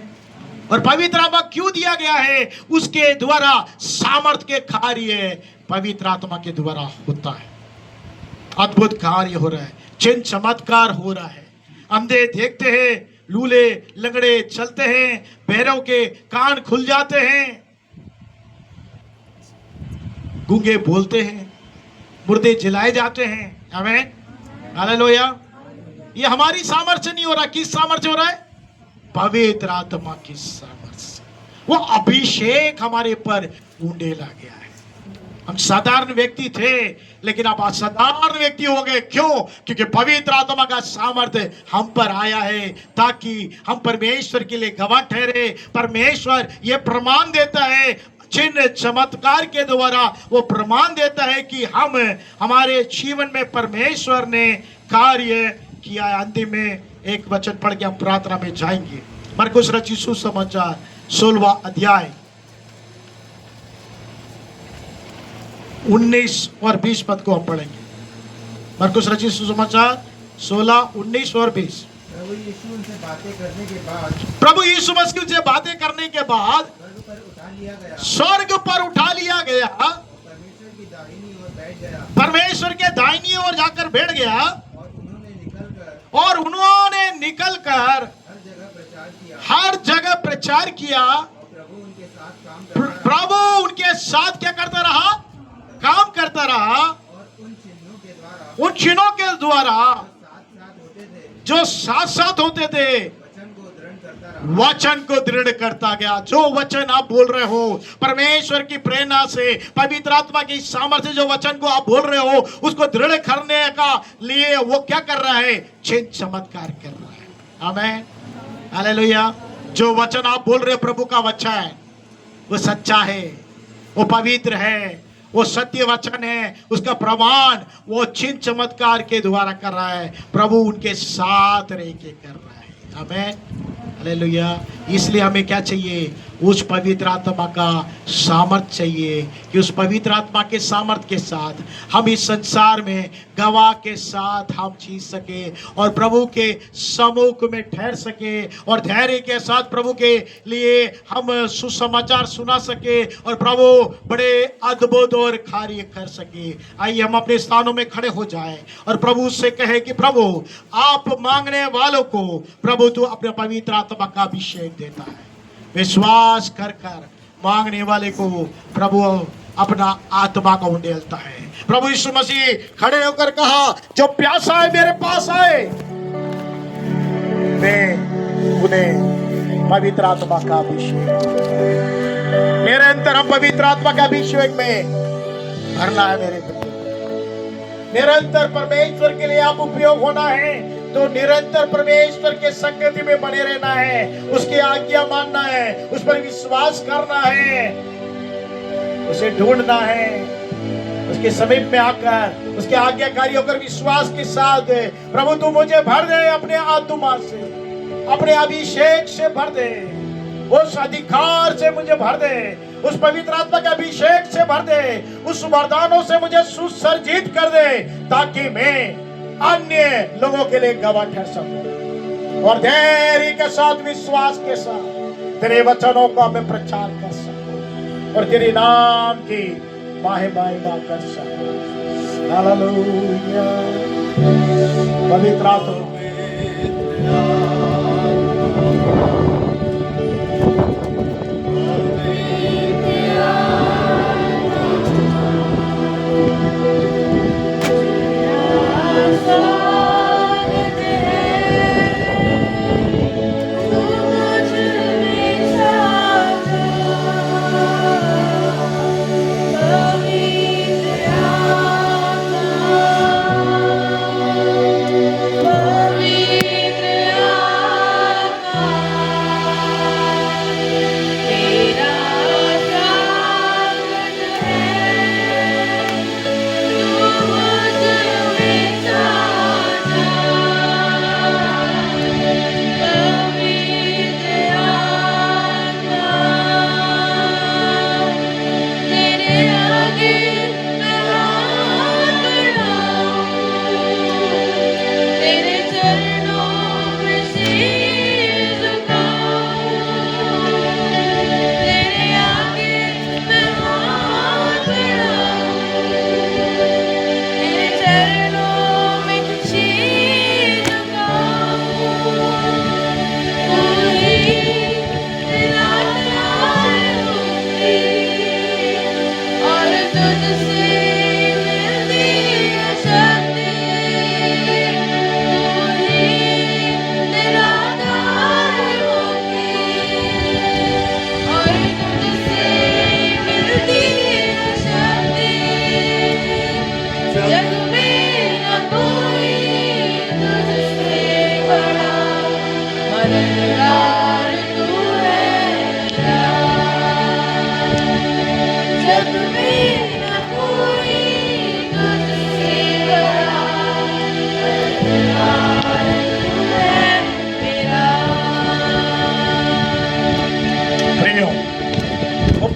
और पवित्र आत्मा क्यों दिया गया है, उसके द्वारा सामर्थ के कार्य पवित्र आत्मा के द्वारा होता है। अद्भुत कार्य हो रहा है, चिन्ह चमत्कार हो रहा है। अंधे देखते हैं, लूले लंगड़े चलते हैं, बहरों के कान खुल जाते हैं, गूंगे बोलते हैं, मुर्दे जिलाए जाते हैं। आमीन। हालेलुया। ये हमारी सामर्थ्य नहीं हो रहा, किस सामर्थ्य हो रहा है, पवित्र आत्मा की सामर्थ्य। वो अभिषेक हमारे पर उंडेला गया है। हम साधारण व्यक्ति थे, लेकिन आप असाधारण व्यक्ति हो गए। क्यों? क्योंकि पवित्र आत्मा का सामर्थ्य हम पर आया है, ताकि हम परमेश्वर के लिए गवाह ठहरे। परमेश्वर ये प्रमाण देता है, चिन्ह चमत्कार के द्वारा वो प्रमाण देता है कि हम, हमारे जीवन में परमेश्वर ने कार्य किया है। अंतिम में एक वचन पढ़ के हम प्रार्थना में जाएंगे। मरकुस रचित सुसमाचार 16वां अध्याय 19 और 20 पद को हम पढ़ेंगे। मरकुस रचित सुसमाचार 16, 19 और 20। प्रभु यीशु उनसे बातें करने के बाद, प्रभु यीशु मसीह से बातें करने के बाद स्वर्ग पर उठा लिया गया, स्वर्ग पर उठा लिया गया, परमेश्वर की दाहिनी ओर बैठ गया, परमेश्वर के दाहिनी ओर जाकर बैठ गया, और उन्होंने निकलकर हर जगह प्रचार किया, और प्रभु उनके साथ काम करता रहा प्रभु उनके साथ क्या करता रहा? काम करता रहा। और उन चिन्हों के द्वारा उन चिन्हों के द्वारा जो साथ साथ होते थे जो साथ साथ होते थे, वचन को दृढ़ करता रहा। वचन को दृढ़ करता गया। जो वचन आप बोल रहे हो, परमेश्वर की प्रेरणा से, पवित्र आत्मा की सामर्थ्य, जो वचन को आप बोल रहे हो, उसको दृढ़ करने का लिए वो क्या कर रहा है? चिन्ह चमत्कार कर रहा है। आमेन, हालेलुया। जो वचन आप बोल रहे हो, प्रभु का वचन, वो सच्चा है, वो पवित्र है, वो सत्य वचन है। उसका प्रमाण वो चिन्ह चमत्कार के द्वारा कर रहा है। प्रभु उनके साथ रह के कर रहा है। आमेन, हालेलुया। इसलिए हमें क्या चाहिए? उस पवित्र आत्मा का सामर्थ चाहिए कि उस पवित्र आत्मा के सामर्थ के साथ हम इस संसार में गवाह के साथ हम जी सके और प्रभु के सम्मुख में ठहर सके और धैर्य के साथ प्रभु के लिए हम सुसमाचार सुना सके और प्रभु बड़े अद्भुत और कार्य कर सके। आइए हम अपने स्थानों में खड़े हो जाएं और प्रभु से कहे कि प्रभु, आप मांगने वालों को प्रभु तू अपने पवित्र आत्मा का अभिषेक देता है। विश्वास कर कर मांगने वाले को प्रभु अपना आत्मा को उंडेलता है। प्रभु यीशु मसीह खड़े होकर कहा, जो प्यासा है मेरे पास आए, मैं उन्हें पवित्र आत्मा का अभिषेक, मेरे अंतर हम पवित्र आत्मा का अभिषेक में भरना है। मेरे निरंतर परमेश्वर के लिए आप उपयोग होना है तो निरंतर परमेश्वर के संगति में बने रहना है, उसकी आज्ञा मानना है, उस पर विश्वास करना है, उसे ढूंढना है, उसके समीप में आकर उसके आज्ञाकारी होकर विश्वास के साथ, प्रभु तू मुझे भर दे अपने आत्मा से, अपने अभिषेक से भर दे, उस अधिकार से मुझे भर दे, उस पवित्र आत्मा के अभिषेक से भर दे, उस वरदानों से मुझे सुसज्जित कर दे ताकि मैं अन्य लोगों के लिए गवाह ठहर सकूं और धैर्य के साथ, विश्वास के साथ तेरे वचनों का मैं प्रचार कर सकूं और तेरे नाम की महिमा कर सकूं। हालेलुया। पवित्र आत्मा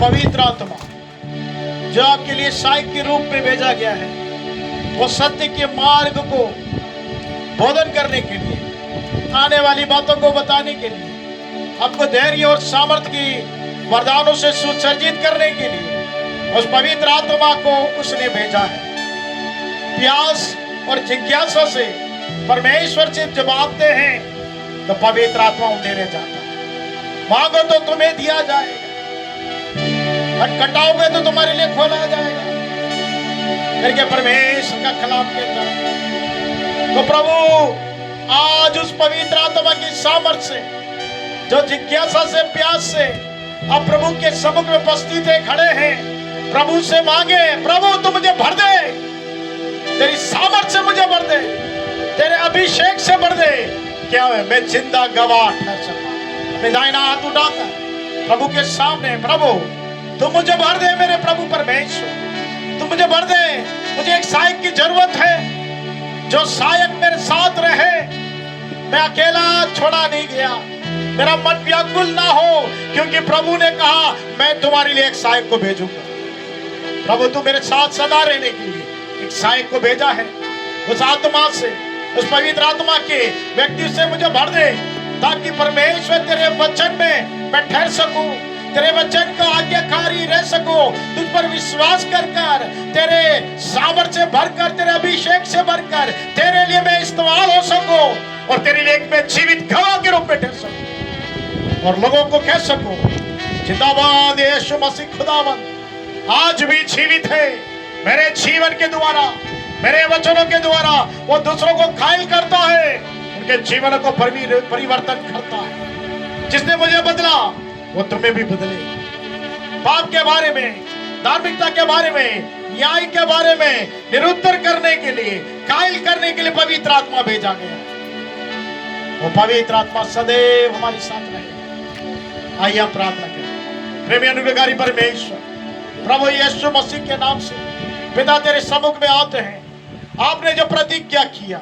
पवित्र आत्मा जो आपके लिए सहायक के रूप में भेजा गया है, वो सत्य के मार्ग को बोधन करने के लिए, आने वाली बातों को बताने के लिए, आपको धैर्य और सामर्थ्य की वरदानों से सुसज्जित करने के लिए उस पवित्र आत्मा को उसने भेजा है। प्यास और जिज्ञासा से परमेश्वर से जब आते हैं तो पवित्र आत्मा उन्हें जाता है। मांगो तो तुम्हें दिया जाएगा, खटखटाओगे तो तुम्हारे लिए खोला जाएगा करके परमेश्वर का कलाम कहता है। तो प्रभु आज उस पवित्र आत्मा की सामर्थ्य से, जो जिज्ञासा से, प्यास से अब प्रभु के सम्मुख में उपस्थित है, खड़े हैं, प्रभु से मांगे, प्रभु तू मुझे भर दे, तेरी सामर्थ्य से मुझे भर दे, तेरे अभिषेक से भर दे। क्या है, मैं जिंदा गवाह ठहर सकूं। मैं दाहिना हाथ उठाकर प्रभु के सामने, प्रभु तू मुझे भर दे, मेरे प्रभु परमेश्वर तू मुझे भर दे। मुझे एक सहायक की जरूरत है, जो सहायक मेरे साथ रहे। मैं अकेला छोड़ा नहीं गया, मेरा मन व्याकुल ना हो, क्योंकि प्रभु ने कहा मैं तुम्हारे लिए एक सहायक को भेजूंगा। प्रभु तू मेरे साथ सदा रहने के लिए एक सहायक को भेजा है। उस आत्मा से, उस पवित्र आत्मा के व्यक्ति से मुझे भर दे, ताकि परमेश्वर तेरे वचन में मैं ठहर सकूं, तेरे वचन का आज्ञाकारी रह सकूं, तुझ पर विश्वास कर कर, तेरे सामर्थ्य से भरकर, तेरे अभिषेक से भरकर तेरे लिए मैं इस्तेमाल हो सकूं, और तेरे लिए मैं जीवित गवाह के रूप में ठहर सकूं, और लोगों को कह सकूं जिंदाबाद यीशु मसीह खुदावंद आज भी जीवित है। मेरे जीवन के द्वारा, मेरे वचनों के द्वारा वो दूसरों को घायल करता है, उनके जीवन को परिवर्तन करता है। जिसने मुझे बदला वो तुम्हें भी बदले। पाप के बारे में, धार्मिकता के बारे में, न्याय के बारे में निरुत्तर करने के लिए, घायल करने के लिए पवित्र आत्मा भेजा गया। वो पवित्र आत्मा सदैव हमारे साथ रहे। आइए हम प्रार्थना करें। प्रेमी अनुग्रहकारी परमेश्वर, प्रभु यीशु मसीह के नाम से पिता तेरे सम्मुख में आते हैं। आपने जो प्रतिज्ञा किया,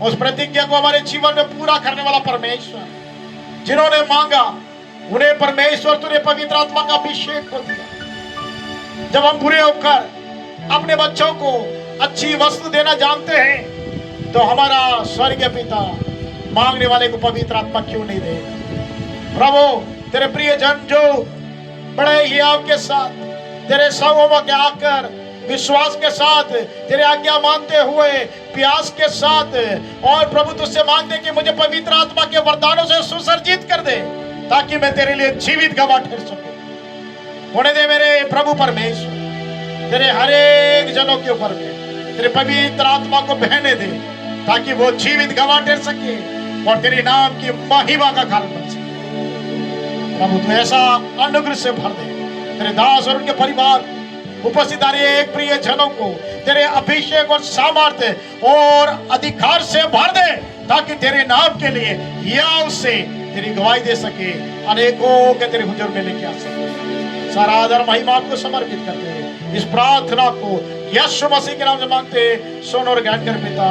उस प्रतिज्ञा को हमारे जीवन में पूरा करने वाला परमेश्वर, जिन्होंने मांगा उन्हें परमेश्वर तूने पवित्र आत्मा का अभिषेक को दिया। जब हम बुरे होकर अपने बच्चों को अच्छी वस्तु देना जानते हैं, तो हमारा स्वर्गीय पिता मांगने वाले को पवित्र आत्मा क्यों नहीं दे। प्रभु तेरे प्रिय जन जो बड़े ही आपके साथ तेरे संगों में आकर विश्वास के साथ, तेरे आज्ञा मानते हुए, प्यास के साथ, और प्रभु तुझसे मांगते कि मुझे पवित्र आत्मा के वरदानों से सुसज्जित कर दे, ताकि मैं तेरे लिए जीवित गवाह ठहर सकूं। होने दे मेरे प्रभु परमेश्वर, तेरे हर एक जनों के ऊपर में तेरे पवित्र आत्मा को बहने दे, ताकि वो जीवित गवाह ठहर सके और तेरे नाम की महिमा का कारण बन सके। प्रभु तू ऐसा अनुग्रह से भर दे तेरे दास और उनके परिवार, उपस्थित आ रहे एक प्रिय जनों को तेरे अभिषेक और सामर्थ्य और अधिकार से भर दे, ताकि तेरे नाम के लिए या उससे तेरी गवाही दे सके, अनेकों के तेरे हुजूर में लेके आ सके। सारा आदर महिमा आपको समर्पित करते हैं। इस प्रार्थना को यीशु मसीह के नाम से मांगते, सुन और ज्ञान कर पिता।